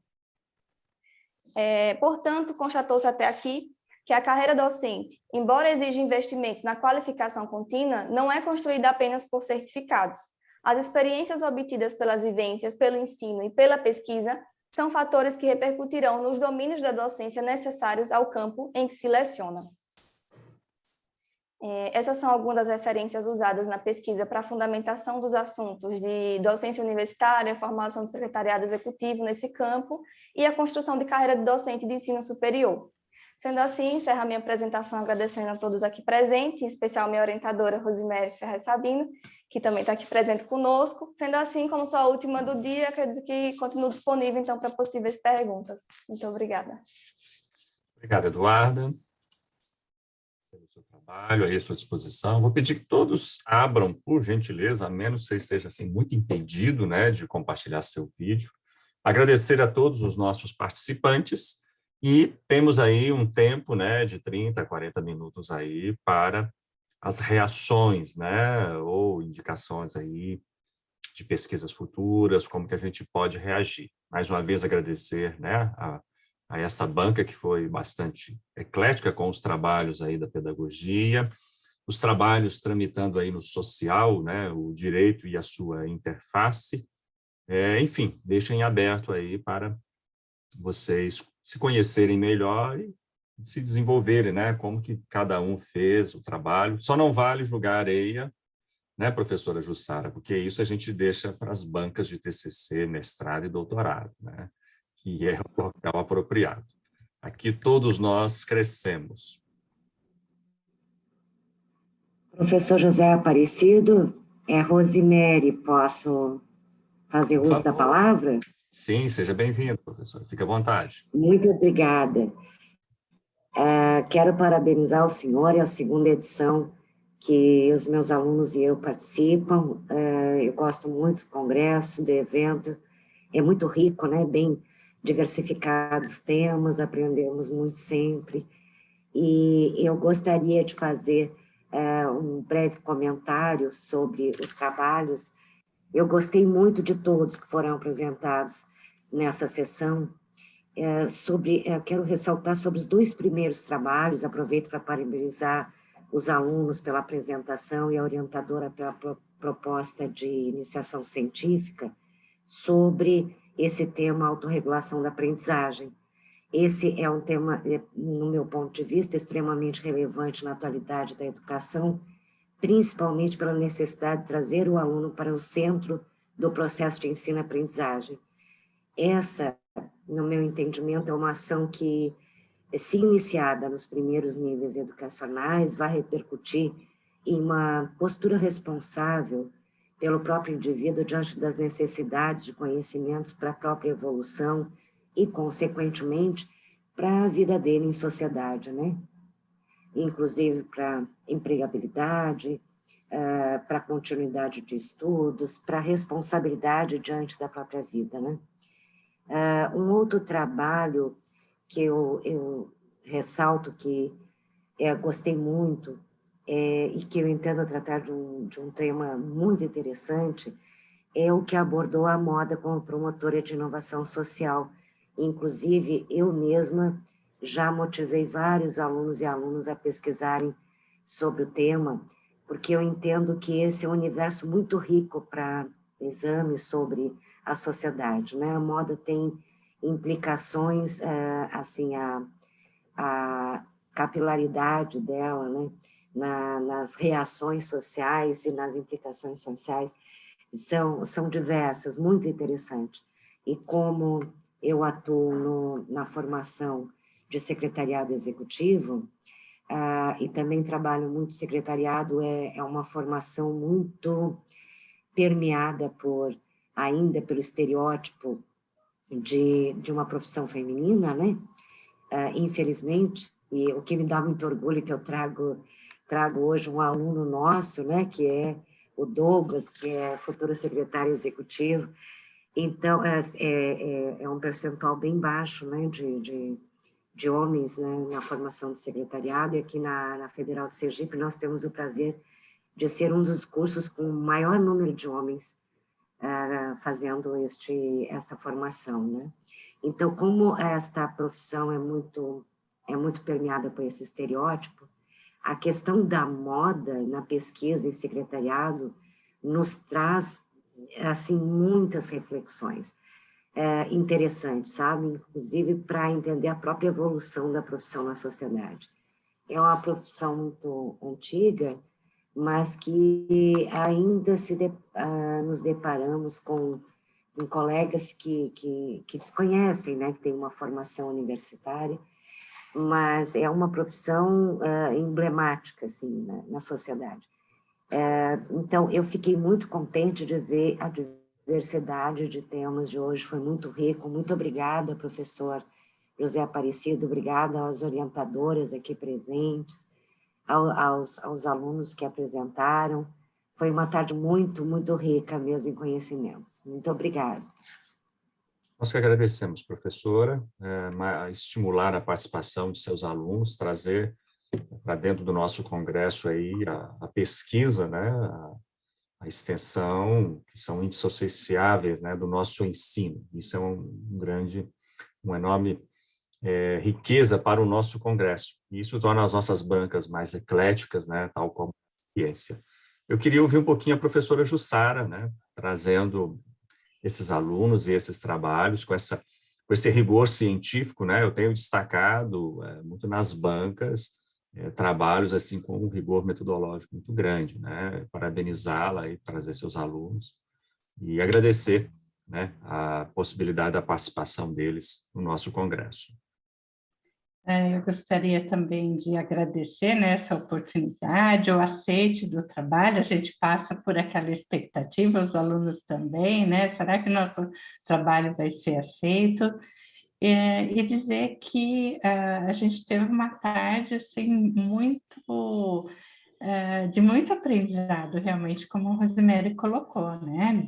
Portanto, constatou-se até aqui que a carreira docente, embora exija investimentos na qualificação contínua, não é construída apenas por certificados. As experiências obtidas pelas vivências, pelo ensino e pela pesquisa são fatores que repercutirão nos domínios da docência necessários ao campo em que se leciona. Essas são algumas das referências usadas na pesquisa para a fundamentação dos assuntos de docência universitária, formação do secretariado executivo nesse campo e a construção de carreira de docente de ensino superior. Sendo assim, encerro a minha apresentação agradecendo a todos aqui presentes, em especial minha orientadora, Rosemary Ferraz Sabino, que também está aqui presente conosco. Sendo assim, como sou a última do dia, acredito que continuo disponível, então, para possíveis perguntas. Muito obrigada. Obrigado, Eduarda, pelo seu trabalho, aí à sua disposição. Vou pedir que todos abram, por gentileza, a menos que você esteja assim, muito impedido, né, de compartilhar seu vídeo. Agradecer a todos os nossos participantes. E temos aí um tempo, né, de 30 a 40 minutos aí para as reações, né, ou indicações aí de pesquisas futuras, como que a gente pode reagir. Mais uma vez agradecer, né, a essa banca que foi bastante eclética com os trabalhos aí da pedagogia, os trabalhos tramitando aí no social, né, o direito e a sua interface. Enfim, deixem aberto aí para vocês se conhecerem melhor e se desenvolverem, né? Como que cada um fez o trabalho. Só não vale julgar areia, né, professora Jussara? Porque isso a gente deixa para as bancas de TCC, mestrado e doutorado, né? Que é o local apropriado. Aqui todos nós crescemos. Professor José Aparecido, Rosemary, posso fazer uso da palavra? Sim, seja bem-vindo, professor. Fique à vontade. Muito obrigada. Quero parabenizar o senhor, é a segunda edição que os meus alunos e eu participam, eu gosto muito do congresso, do evento, é muito rico, né? Bem diversificados temas, aprendemos muito sempre. E eu gostaria de fazer um breve comentário sobre os trabalhos. Eu gostei muito de todos que foram apresentados nessa sessão. Quero ressaltar sobre os 2 primeiros trabalhos, aproveito para parabenizar os alunos pela apresentação e a orientadora pela proposta de iniciação científica sobre esse tema autorregulação da aprendizagem. Esse é um tema, no meu ponto de vista, extremamente relevante na atualidade da educação, principalmente pela necessidade de trazer o aluno para o centro do processo de ensino-aprendizagem. Essa, no meu entendimento, é uma ação que, se iniciada nos primeiros níveis educacionais, vai repercutir em uma postura responsável pelo próprio indivíduo diante das necessidades de conhecimentos para a própria evolução e, consequentemente, para a vida dele em sociedade, né? Inclusive para empregabilidade, para continuidade de estudos, para responsabilidade diante da própria vida, né? Um outro trabalho que eu ressalto que gostei muito e que eu entendo tratar de um tema muito interessante é o que abordou a moda como promotora de inovação social. Inclusive, eu mesma já motivei vários alunos e alunas a pesquisarem sobre o tema, porque eu entendo que esse é um universo muito rico para exames sobre a sociedade, né? A moda tem implicações, assim, a capilaridade dela, né? Nas reações sociais e nas implicações sociais são diversas, muito interessantes. E como eu atuo na formação de secretariado executivo, e também trabalho muito secretariado, é uma formação muito permeada ainda pelo estereótipo de uma profissão feminina, né? Infelizmente, e o que me dá muito orgulho é que eu trago hoje um aluno nosso, né? Que é o Douglas, que é futuro secretário executivo. Então, é um percentual bem baixo, né? De homens, né, na formação de secretariado, e aqui na Federal de Sergipe nós temos o prazer de ser um dos cursos com o maior número de homens fazendo essa formação, né? Então, como esta profissão é muito permeada por esse estereótipo, a questão da moda na pesquisa e secretariado nos traz, assim, muitas reflexões interessantes, sabe? Inclusive para entender a própria evolução da profissão na sociedade. É uma profissão muito antiga, mas que ainda nos deparamos com colegas que desconhecem, né, que têm uma formação universitária, mas é uma profissão emblemática, assim, na sociedade. Então, eu fiquei muito contente de ver a diversidade de temas de hoje, foi muito rico. Muito obrigada, professor José Aparecido, obrigada às orientadoras aqui presentes, aos alunos que apresentaram. Foi uma tarde muito, muito rica mesmo em conhecimentos. Muito obrigada. Nós que agradecemos, professora, estimular a participação de seus alunos, trazer para dentro do nosso congresso aí a pesquisa, né, a extensão, que são indissociáveis, né, do nosso ensino. Isso é uma enorme riqueza para o nosso congresso. E isso torna as nossas bancas mais ecléticas, né, tal como a ciência. Eu queria ouvir um pouquinho a professora Jussara, né, trazendo esses alunos e esses trabalhos com esse rigor científico, né? Eu tenho destacado muito nas bancas trabalhos assim com um rigor metodológico muito grande, né? Parabenizá-la e trazer seus alunos e agradecer, né, a possibilidade da participação deles no nosso congresso. Eu gostaria também de agradecer, né, essa oportunidade, o aceite do trabalho. A gente passa por aquela expectativa, os alunos também, né? Será que o nosso trabalho vai ser aceito? E dizer que a gente teve uma tarde assim, muito de muito aprendizado, realmente, como a Rosemary colocou, né?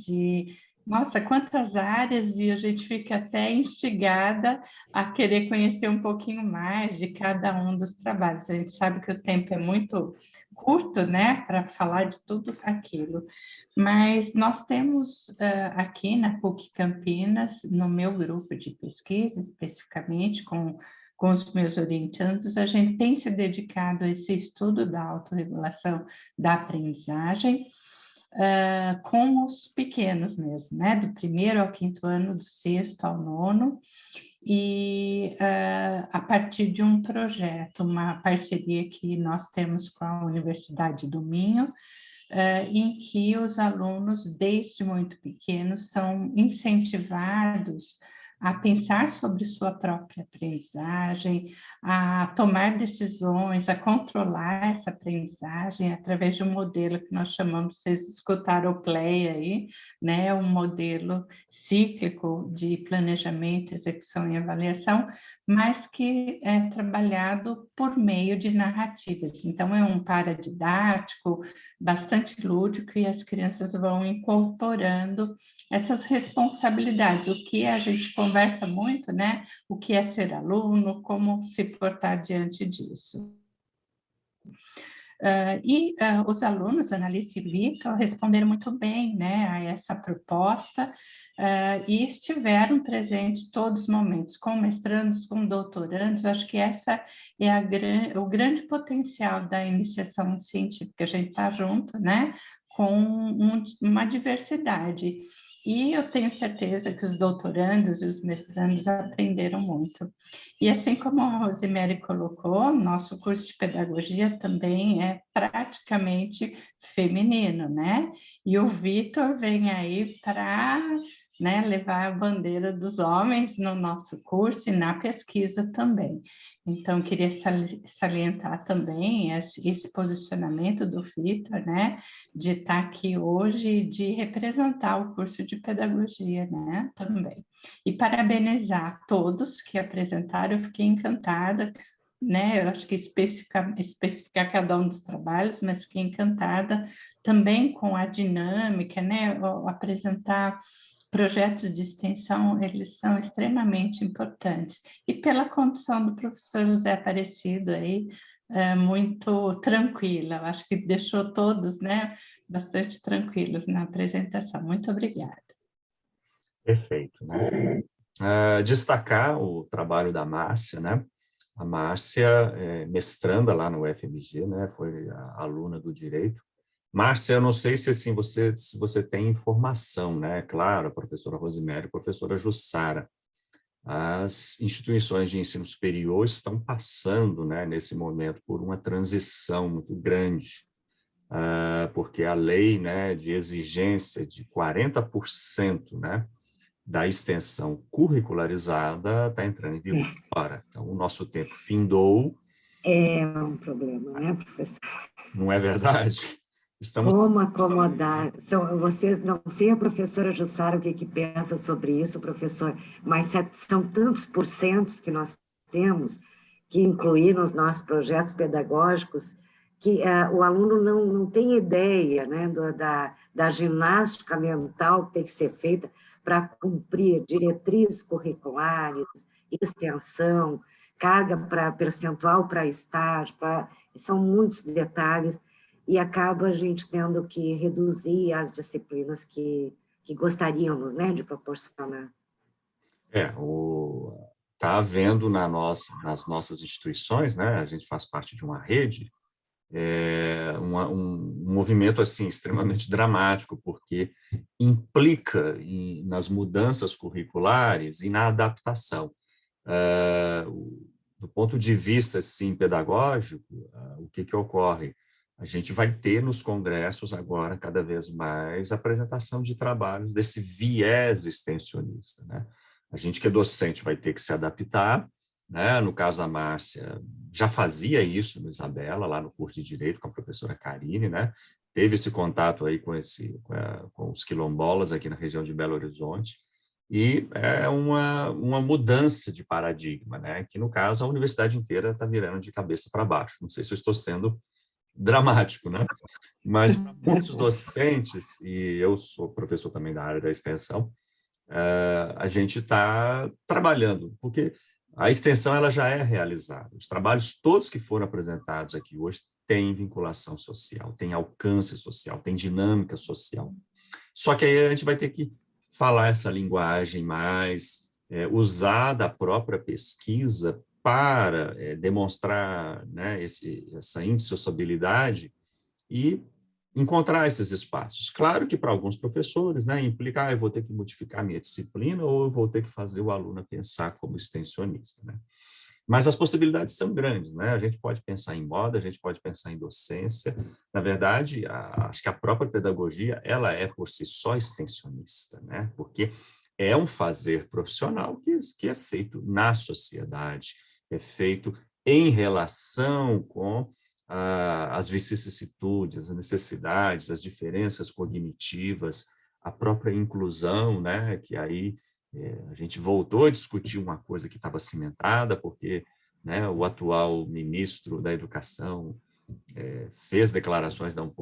Nossa, quantas áreas, e a gente fica até instigada a querer conhecer um pouquinho mais de cada um dos trabalhos. A gente sabe que o tempo é muito curto, né, para falar de tudo aquilo. Mas nós temos aqui na PUC Campinas, no meu grupo de pesquisa, especificamente com os meus orientandos, a gente tem se dedicado a esse estudo da autorregulação da aprendizagem, com os pequenos mesmo, né? Do 1º ao 5º ano, do 6º ao 9º, e a partir de um projeto, uma parceria que nós temos com a Universidade do Minho, em que os alunos, desde muito pequenos, são incentivados a pensar sobre sua própria aprendizagem, a tomar decisões, a controlar essa aprendizagem através de um modelo que nós chamamos, vocês escutaram o PLAY aí, né, um modelo cíclico de planejamento, execução e avaliação, mas que é trabalhado por meio de narrativas. Então, é um paradidático bastante lúdico e as crianças vão incorporando essas responsabilidades, o que a gente conversa muito, né? O que é ser aluno, como se portar diante disso. Os alunos, Analice e Vitor, responderam muito bem, né, a essa proposta e estiveram presentes todos os momentos, com mestrandos, com doutorandos. Eu acho que essa é o grande potencial da iniciação científica, a gente está junto, né, com uma diversidade. E eu tenho certeza que os doutorandos e os mestrandos aprenderam muito. E assim como a Rosemary colocou, nosso curso de pedagogia também é praticamente feminino, né? E o Vitor vem aí para, né, levar a bandeira dos homens no nosso curso e na pesquisa também. Então, queria salientar também esse posicionamento do Vitor, né, de estar aqui hoje, de representar o curso de pedagogia, né, também. E parabenizar todos que apresentaram, eu fiquei encantada, né, eu acho que especificar cada um dos trabalhos, mas fiquei encantada também com a dinâmica, né, apresentar projetos de extensão, eles são extremamente importantes. E pela condução do professor José Aparecido aí, muito tranquila, eu acho que deixou todos, né, bastante tranquilos na apresentação. Muito obrigada. Perfeito, né? Destacar o trabalho da Márcia, né? A Márcia, mestranda lá no UFMG, né? Foi a aluna do Direito. Márcia, eu não sei se assim, você tem informação, né? Claro, a professora Rosemary, a professora Jussara. As instituições de ensino superior estão passando, né, nesse momento, por uma transição muito grande, porque a lei, né, de exigência de 40%, né, da extensão curricularizada está entrando em vigor agora. Então, o nosso tempo findou. É um problema, né, professor? Não é verdade? Como acomodar? Vocês, não sei a professora Jussara o que pensa sobre isso, professor, mas são tantos porcentos que nós temos que incluir nos nossos projetos pedagógicos que o aluno não tem ideia, né, da ginástica mental que tem que ser feita para cumprir diretrizes curriculares, extensão, carga para percentual para estágio, são muitos detalhes, e acaba a gente tendo que reduzir as disciplinas que gostaríamos, né, de proporcionar. Está havendo nas nossas instituições, né, a gente faz parte de uma rede, um movimento assim extremamente dramático, porque implica nas mudanças curriculares e na adaptação. Do ponto de vista assim, pedagógico, o que ocorre? A gente vai ter nos congressos agora, cada vez mais, apresentação de trabalhos desse viés extensionista, né? A gente que é docente vai ter que se adaptar, né? No caso, a Márcia já fazia isso no Isabela, lá no curso de Direito, com a professora Karine, né? Teve esse contato aí com os quilombolas aqui na região de Belo Horizonte, e é uma mudança de paradigma, né? Que, no caso, a universidade inteira está virando de cabeça para baixo. Não sei se eu estou sendo dramático, né? Mas para muitos docentes, e eu sou professor também da área da extensão, a gente está trabalhando, porque a extensão ela já é realizada. Os trabalhos todos que foram apresentados aqui hoje têm vinculação social, têm alcance social, têm dinâmica social. Só que aí a gente vai ter que falar essa linguagem mais, usar da própria pesquisa para demonstrar, né, essa indissociabilidade e encontrar esses espaços. Claro que para alguns professores, né, implica, eu vou ter que modificar a minha disciplina ou eu vou ter que fazer o aluno pensar como extensionista, né? Mas as possibilidades são grandes, né? A gente pode pensar em moda, a gente pode pensar em docência. Na verdade, acho que a própria pedagogia, ela é por si só extensionista, né? Porque é um fazer profissional que é feito na sociedade, é feito em relação com as vicissitudes, as necessidades, as diferenças cognitivas, a própria inclusão, né? Que aí a gente voltou a discutir uma coisa que estava cimentada, porque, né, o atual ministro da Educação fez declarações não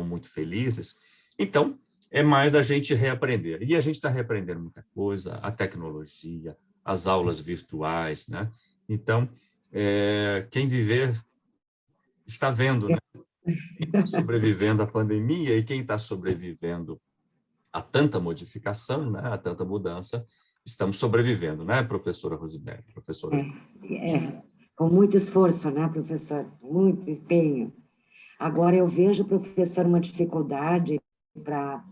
muito felizes. Então, é mais da gente reaprender. E a gente está reaprendendo muita coisa, a tecnologia, as aulas virtuais, né? Então, quem viver está vendo, né? Quem está sobrevivendo à pandemia e quem está sobrevivendo a tanta modificação, né, a tanta mudança, estamos sobrevivendo, né, professora Rosemary? Professora... Com muito esforço, né, professor? Muito empenho. Agora, eu vejo, professor, uma dificuldade para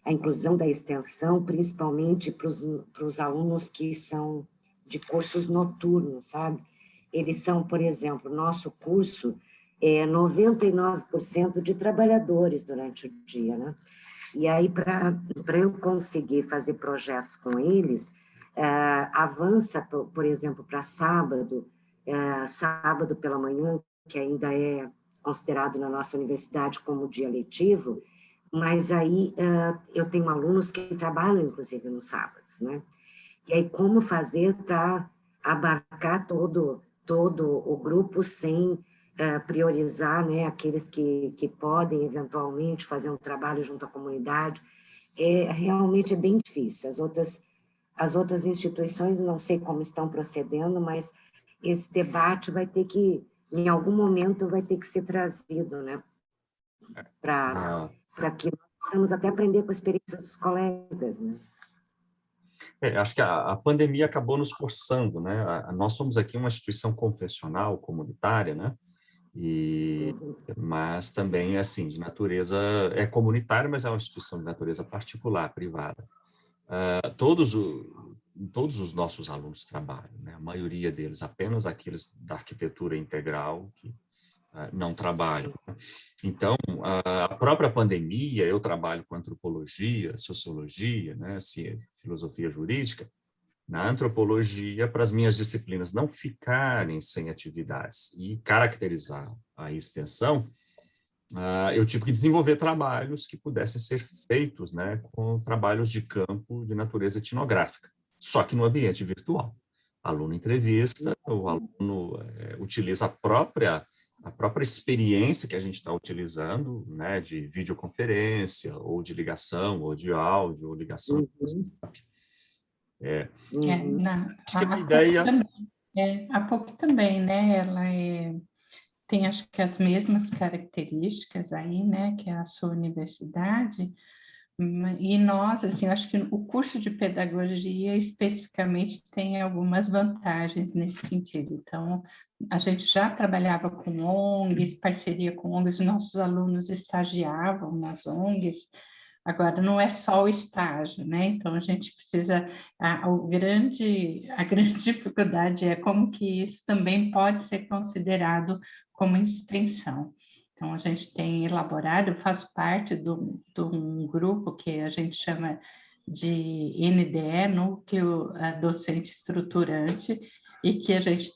a inclusão da extensão, principalmente para os alunos que são de cursos noturnos, sabe? Eles são, por exemplo, nosso curso é 99% de trabalhadores durante o dia, né? E aí, para eu conseguir fazer projetos com eles, avança, por exemplo, para sábado pela manhã, que ainda é considerado na nossa universidade como dia letivo, mas aí eu tenho alunos que trabalham, inclusive, nos sábados, né? E aí, como fazer para abarcar todo o grupo sem priorizar, né, aqueles que podem eventualmente fazer um trabalho junto à comunidade, realmente é bem difícil. As outras instituições, não sei como estão procedendo, mas esse debate vai ter que, em algum momento, vai ter que ser trazido, né, para que nós possamos até aprender com a experiência dos colegas, né. Acho que a pandemia acabou nos forçando, né? Nós somos aqui uma instituição confessional, comunitária, né? Mas também, assim, de natureza, é comunitária, mas é uma instituição de natureza particular, privada. Todos os nossos alunos trabalham, né? A maioria deles, apenas aqueles da arquitetura integral que não trabalham. Então, a própria pandemia, eu trabalho com antropologia, sociologia, né? Filosofia jurídica. Na antropologia, para as minhas disciplinas não ficarem sem atividades e caracterizar a extensão, eu tive que desenvolver trabalhos que pudessem ser feitos, né, com trabalhos de campo de natureza etnográfica, só que no ambiente virtual. Aluno entrevista, o aluno utiliza a própria experiência que a gente está utilizando, né, de videoconferência, ou de ligação, ou de áudio, ou ligação de WhatsApp. Acho que a ideia... a PUC também, né, ela tem, acho que, as mesmas características aí, né, que a sua universidade, e nós, assim, acho que o curso de pedagogia especificamente tem algumas vantagens nesse sentido. Então, a gente já trabalhava com ONGs, parceria com ONGs, nossos alunos estagiavam nas ONGs. Agora, não é só o estágio, né? Então, a gente precisa... A grande dificuldade é como que isso também pode ser considerado como extensão. Então, a gente tem elaborado, eu faço parte de um grupo que a gente chama de NDE, Núcleo Docente Estruturante, e que a gente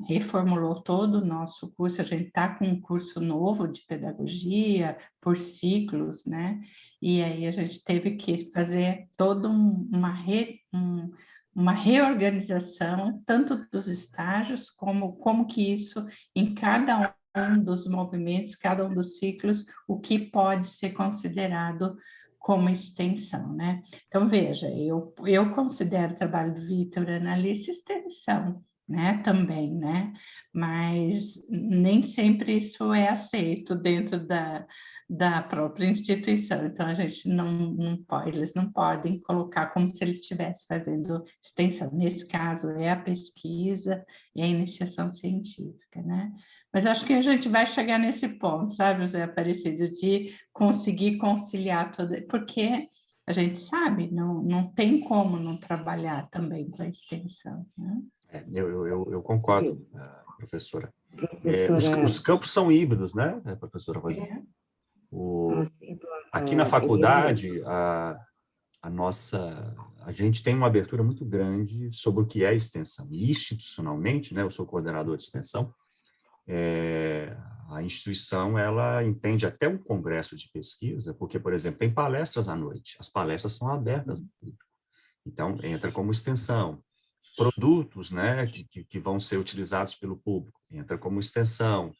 reformulou todo o nosso curso. A gente está com um curso novo de pedagogia por ciclos, né? E aí a gente teve que fazer toda uma reorganização, tanto dos estágios, como que isso, em cada um dos movimentos, cada um dos ciclos, o que pode ser considerado como extensão, né? Então, veja, eu considero o trabalho do Vitor Analice extensão, né? Também, né? Mas nem sempre isso é aceito dentro da própria instituição. Então, a gente não pode, eles não podem colocar como se eles estivessem fazendo extensão. Nesse caso, é a pesquisa e a iniciação científica, né? Mas acho que a gente vai chegar nesse ponto, sabe, José Aparecido, de conseguir conciliar tudo, porque a gente sabe, não tem como não trabalhar também com a extensão, né? Eu concordo, professora. Professora, Os campos são híbridos, né, professora Rosina? Aqui na faculdade, a gente tem uma abertura muito grande sobre o que é extensão. E institucionalmente, né, eu sou coordenador de extensão, a instituição, ela entende até um congresso de pesquisa, porque, por exemplo, tem palestras à noite, as palestras são abertas ao público, então entra como extensão. Produtos, né, que vão ser utilizados pelo público, entra como extensão.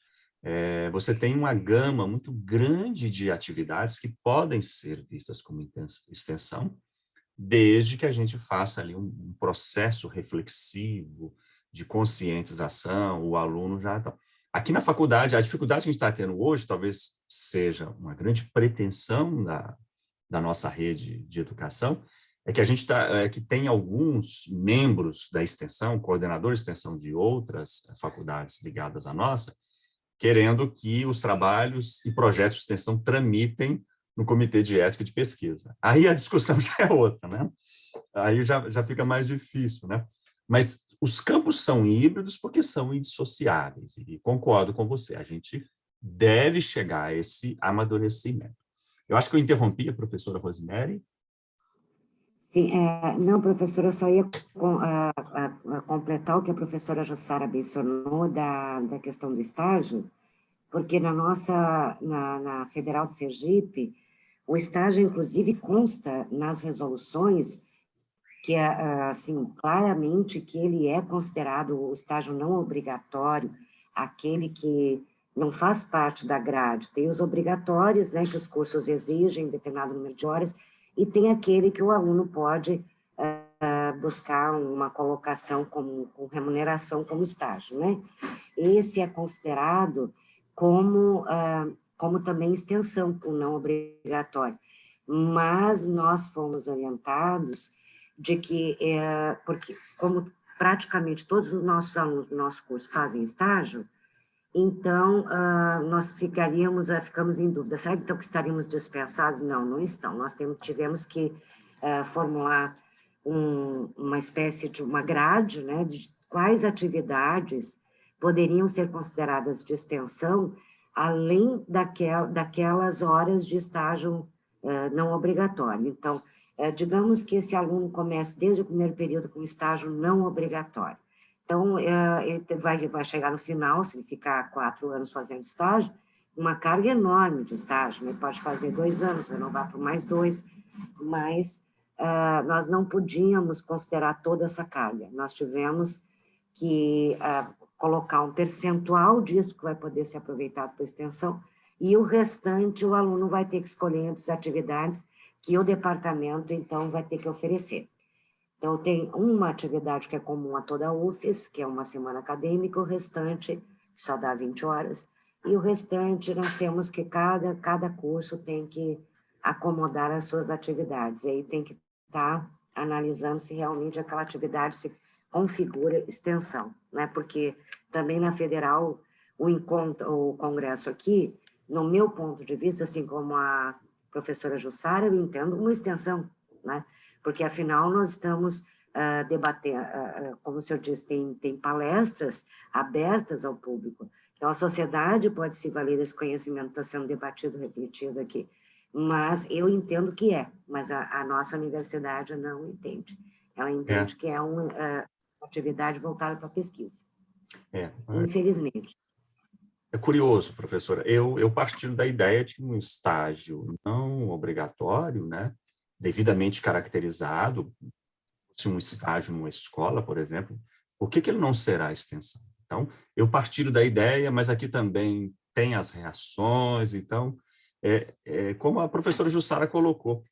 Você tem uma gama muito grande de atividades que podem ser vistas como extensão, desde que a gente faça ali um processo reflexivo de conscientização, o aluno já... Aqui na faculdade, a dificuldade que a gente está tendo hoje, talvez seja uma grande pretensão da nossa rede de educação, é que a gente que tem alguns membros da extensão, coordenadores de extensão de outras faculdades ligadas à nossa, querendo que os trabalhos e projetos de extensão tramitem no Comitê de Ética de Pesquisa. Aí a discussão já é outra, né? Aí já fica mais difícil, né? Mas os campos são híbridos porque são indissociáveis, e concordo com você, a gente deve chegar a esse amadurecimento. Eu acho que eu interrompi a professora Rosemary. Sim, não, professora, eu só ia completar o que a professora Jussara mencionou da questão do estágio, porque na Federal de Sergipe, o estágio, inclusive, consta nas resoluções que, assim, claramente que ele é considerado o estágio não obrigatório, aquele que não faz parte da grade. Tem os obrigatórios, né, que os cursos exigem determinado número de horas, e tem aquele que o aluno pode buscar uma colocação com remuneração como estágio, né? Esse é considerado como também extensão, o não obrigatório. Mas nós fomos orientados de que, porque como praticamente todos os nossos alunos do nosso curso fazem estágio, então nós ficamos em dúvida, será então que estaríamos dispensados? Não estão, nós tivemos que formular uma espécie de uma grade, né, de quais atividades poderiam ser consideradas de extensão, além daquelas horas de estágio não obrigatório. Então, digamos que esse aluno comece desde o primeiro período com estágio não obrigatório. Então, ele vai chegar no final, se ele ficar 4 anos fazendo estágio, uma carga enorme de estágio, ele pode fazer 2 anos, renovar por mais 2, mas nós não podíamos considerar toda essa carga. Nós tivemos que colocar um percentual disso que vai poder ser aproveitado para extensão, e o restante o aluno vai ter que escolher entre as atividades que o departamento, então, vai ter que oferecer. Então, tem uma atividade que é comum a toda a UFES, que é uma semana acadêmica, o restante só dá 20 horas, e o restante nós temos que cada curso tem que acomodar as suas atividades, e aí tem que estar analisando se realmente aquela atividade se configura extensão, né? Porque também na Federal, o congresso aqui, no meu ponto de vista, assim como a professora Jussara, eu entendo uma extensão, né? Porque, afinal, nós estamos debatendo, como o senhor disse, tem palestras abertas ao público. Então, a sociedade pode se valer desse conhecimento que está sendo debatido, refletido aqui. Mas eu entendo que mas a nossa universidade não entende. Ela entende que é uma atividade voltada para a pesquisa. Infelizmente. É curioso, professora. Eu partilho da ideia de que um estágio não obrigatório, né, devidamente caracterizado, se um estágio numa escola, por exemplo, por que ele não será extensão? Então, eu partilho da ideia, mas aqui também tem as reações. Então, como a professora Jussara colocou,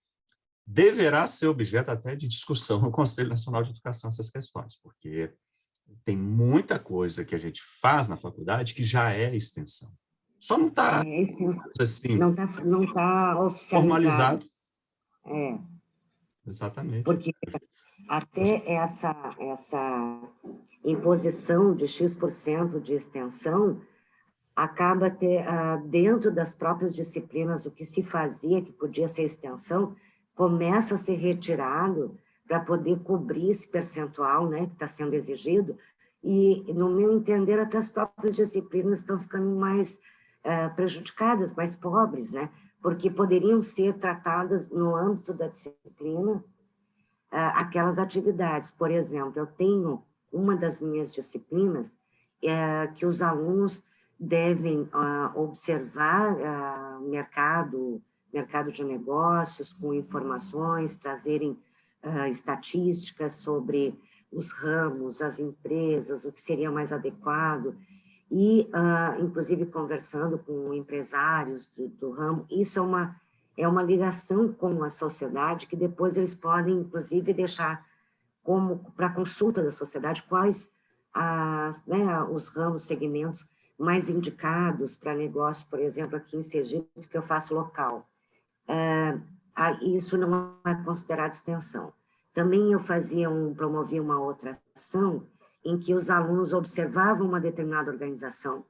deverá ser objeto até de discussão no Conselho Nacional de Educação essas questões, porque tem muita coisa que a gente faz na faculdade que já é extensão. Só não está assim, não tá oficializado. formalizado. Exatamente. Porque até essa imposição de X% de extensão acaba dentro das próprias disciplinas, o que se fazia, que podia ser extensão, começa a ser retirado para poder cobrir esse percentual, né, que está sendo exigido, e, no meu entender, até as próprias disciplinas estão ficando mais prejudicadas, mais pobres, né, porque poderiam ser tratadas no âmbito da disciplina aquelas atividades. Por exemplo, eu tenho uma das minhas disciplinas que os alunos devem observar mercado de negócios com informações, trazerem estatísticas sobre os ramos, as empresas, o que seria mais adequado, e, inclusive, conversando com empresários do ramo. Isso é uma ligação com a sociedade que depois eles podem, inclusive, deixar como para consulta da sociedade quais os ramos, segmentos mais indicados para negócio, por exemplo, aqui em Sergipe, que eu faço local. Isso não é considerado extensão. Também eu promovia uma outra ação em que os alunos observavam uma determinada organização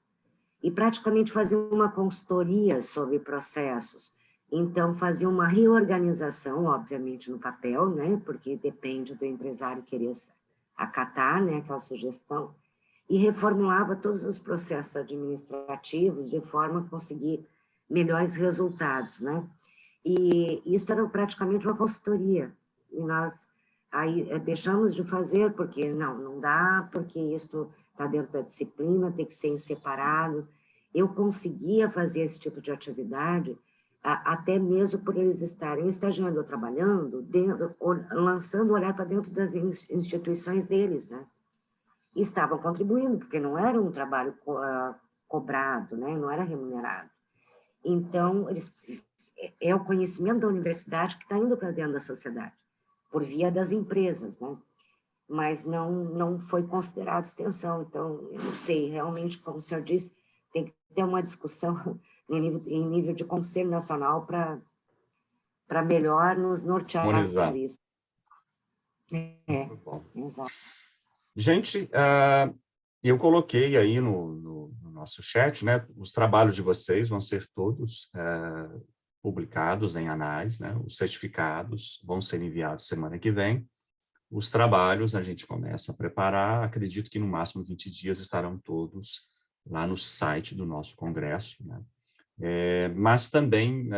e praticamente faziam uma consultoria sobre processos. Então, faziam uma reorganização, obviamente, no papel, né, porque depende do empresário querer acatar, né, aquela sugestão, e reformulava todos os processos administrativos de forma a conseguir melhores resultados, né? E isso era praticamente uma consultoria. E nós aí deixamos de fazer porque não dá, porque isso está dentro da disciplina, tem que ser em separado. Eu conseguia fazer esse tipo de atividade até mesmo por eles estarem estagiando ou trabalhando, lançando o olhar para dentro das instituições deles, né? E estavam contribuindo, porque não era um trabalho cobrado, né? Não era remunerado. Então, é o conhecimento da universidade que está indo para dentro da sociedade, por via das empresas, né? Mas não foi considerado extensão. Então, eu não sei, realmente, como o senhor disse, tem que ter uma discussão em nível de Conselho Nacional para melhor nos nortear sobre isso. Muito bom. Exato. Gente, eu coloquei aí no nosso chat, né, os trabalhos de vocês vão ser todos publicados em anais, né, os certificados vão ser enviados semana que vem. Os trabalhos a gente começa a preparar, acredito que no máximo 20 dias estarão todos lá no site do nosso congresso, né? Mas também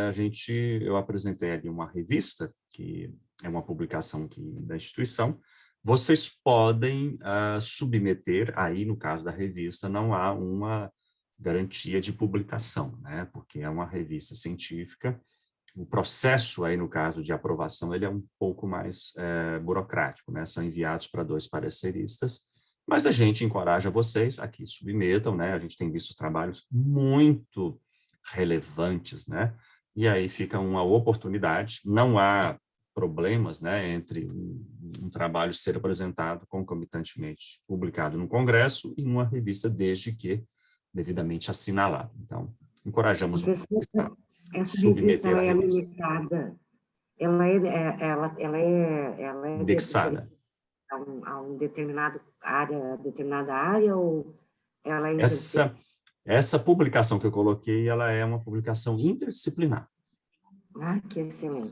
eu apresentei ali uma revista, que é uma publicação da instituição. Vocês podem submeter, aí no caso da revista não há uma garantia de publicação, né? Porque é uma revista científica. O processo aí no caso de aprovação ele é um pouco mais burocrático, né? São enviados para 2 pareceristas, mas a gente encoraja vocês a que submetam, né? A gente tem visto trabalhos muito relevantes, né? E aí fica uma oportunidade, não há problemas, né, entre um trabalho ser apresentado concomitantemente publicado no Congresso e numa revista, desde que devidamente assinalado. Então, encorajamos a submeter a revista. Limitada. Ela é indexada a um determinada área ou ela é essa publicação que eu coloquei, ela é uma publicação interdisciplinar. Que excelente.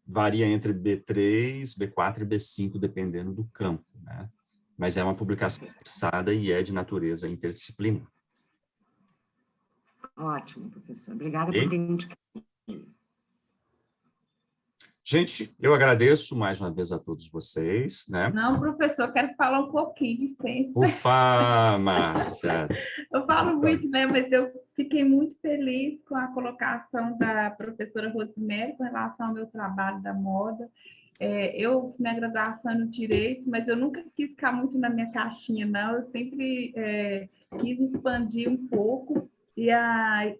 Varia entre B3, B4 e B5, dependendo do campo, né? Mas é uma publicação fixada e é de natureza interdisciplinar. Ótimo, professor. Obrigada por ter indicado. Gente, eu agradeço mais uma vez a todos vocês, né? Não, professor, quero falar um pouquinho, licença. Ufa, Márcia! Eu falo muito, né? Mas eu fiquei muito feliz com a colocação da professora Rosemary com relação ao meu trabalho da moda. Eu, minha graduação é no Direito, mas eu nunca quis ficar muito na minha caixinha, não. Eu sempre quis expandir um pouco. E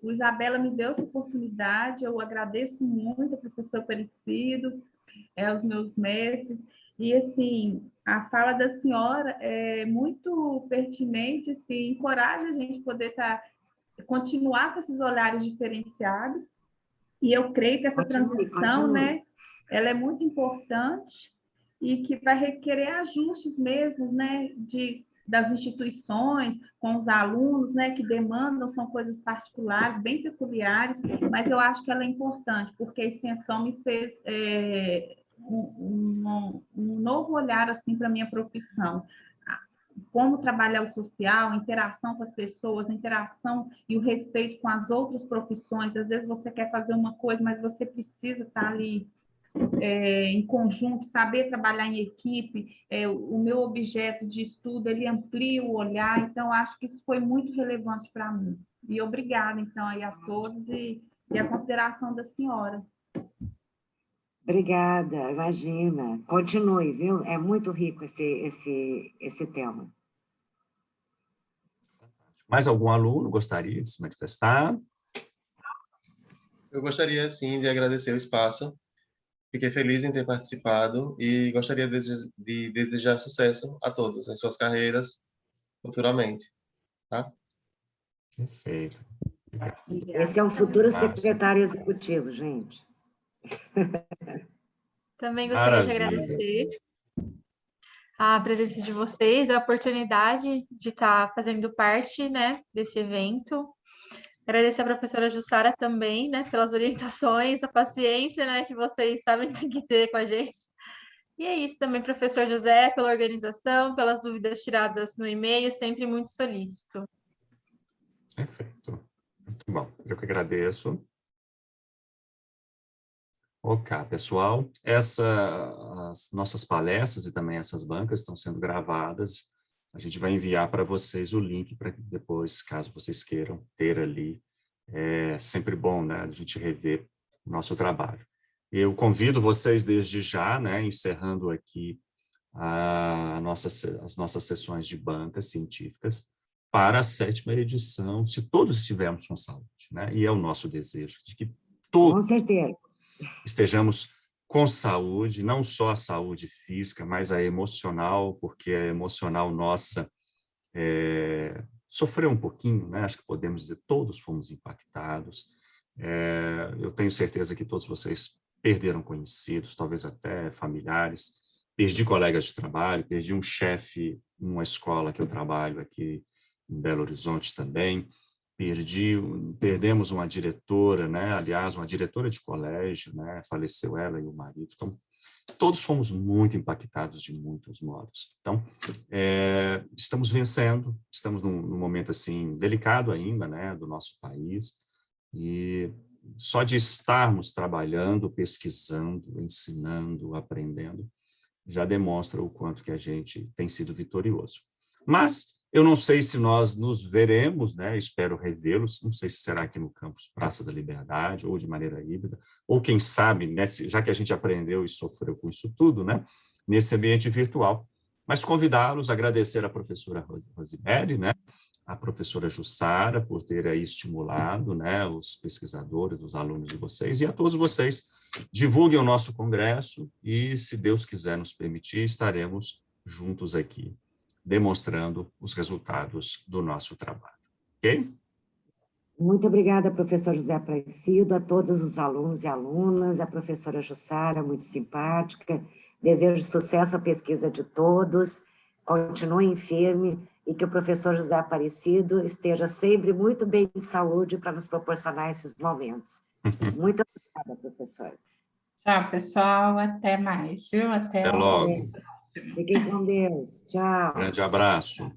o Isabela me deu essa oportunidade. Eu agradeço muito ao professor Aparecido, aos meus mestres. E, assim, a fala da senhora é muito pertinente, assim, encoraja a gente poder continuar com esses olhares diferenciados. E eu creio que essa transição, né, ela é muito importante e que vai requerer ajustes mesmo, né, das instituições com os alunos, né, que demandam, são coisas particulares, bem peculiares, mas eu acho que ela é importante, porque a extensão me fez um novo olhar, assim, para a minha profissão. Como trabalhar o social, a interação com as pessoas, a interação e o respeito com as outras profissões. Às vezes você quer fazer uma coisa, mas você precisa estar ali em conjunto, saber trabalhar em equipe. O meu objeto de estudo, ele amplia o olhar, então acho que isso foi muito relevante para mim. E obrigada, então, aí a todos e a consideração da senhora. Obrigada, imagina. Continue, viu? É muito rico esse tema. Mais algum aluno gostaria de se manifestar? Eu gostaria, sim, de agradecer o espaço. Fiquei feliz em ter participado e gostaria de desejar sucesso a todos em suas carreiras futuramente. Tá? Perfeito. Esse é um futuro secretário executivo, gente. Também gostaria de Maravilha. agradecer a presença de vocês, a oportunidade de estar fazendo parte, né, desse evento. Agradecer a professora Jussara também, né, pelas orientações, a paciência, né, que vocês sabem que tem que ter com a gente. E é isso também, professor José, pela organização, pelas dúvidas tiradas no e-mail, sempre muito solícito. Perfeito. Muito bom. Eu que agradeço. Ok, pessoal. As nossas palestras e também essas bancas estão sendo gravadas. A gente vai enviar para vocês o link para depois, caso vocês queiram ter ali. É sempre bom, né, a gente rever o nosso trabalho. Eu convido vocês desde já, né, encerrando aqui as nossas sessões de bancas científicas para a 7ª edição, se todos estivermos com saúde, né? E é o nosso desejo de que todos Com certeza. estejamos com saúde, não só a saúde física, mas a emocional, porque a emocional nossa sofreu um pouquinho, né? Acho que podemos dizer, todos fomos impactados. Eu tenho certeza que todos vocês perderam conhecidos, talvez até familiares. Perdi colegas de trabalho, perdi um chefe numa escola que eu trabalho aqui em Belo Horizonte também. Perdemos uma diretora, né? Aliás, uma diretora de colégio, né? Faleceu ela e o marido. Então, todos fomos muito impactados de muitos modos. Então, estamos vencendo, estamos num momento assim delicado ainda, né, do nosso país, e só de estarmos trabalhando, pesquisando, ensinando, aprendendo, já demonstra o quanto que a gente tem sido vitorioso. Mas eu não sei se nós nos veremos, né? Espero revê-los, não sei se será aqui no campus Praça da Liberdade, ou de maneira híbrida, ou quem sabe, já que a gente aprendeu e sofreu com isso tudo, né? Nesse ambiente virtual. Mas convidá-los, agradecer à professora Rosemary, né? A professora Jussara, por ter aí estimulado, né? Os pesquisadores, os alunos de vocês, e a todos vocês. Divulguem o nosso congresso e, se Deus quiser nos permitir, estaremos juntos aqui, demonstrando os resultados do nosso trabalho. Ok? Muito obrigada, professor José Aparecido, a todos os alunos e alunas, a professora Jussara, muito simpática. Desejo sucesso à pesquisa de todos, continuem firme e que o professor José Aparecido esteja sempre muito bem de saúde para nos proporcionar esses momentos. Muito obrigada, professora. Tchau, pessoal. Até mais, viu? Até logo. Fiquem com Deus. Tchau. Grande abraço.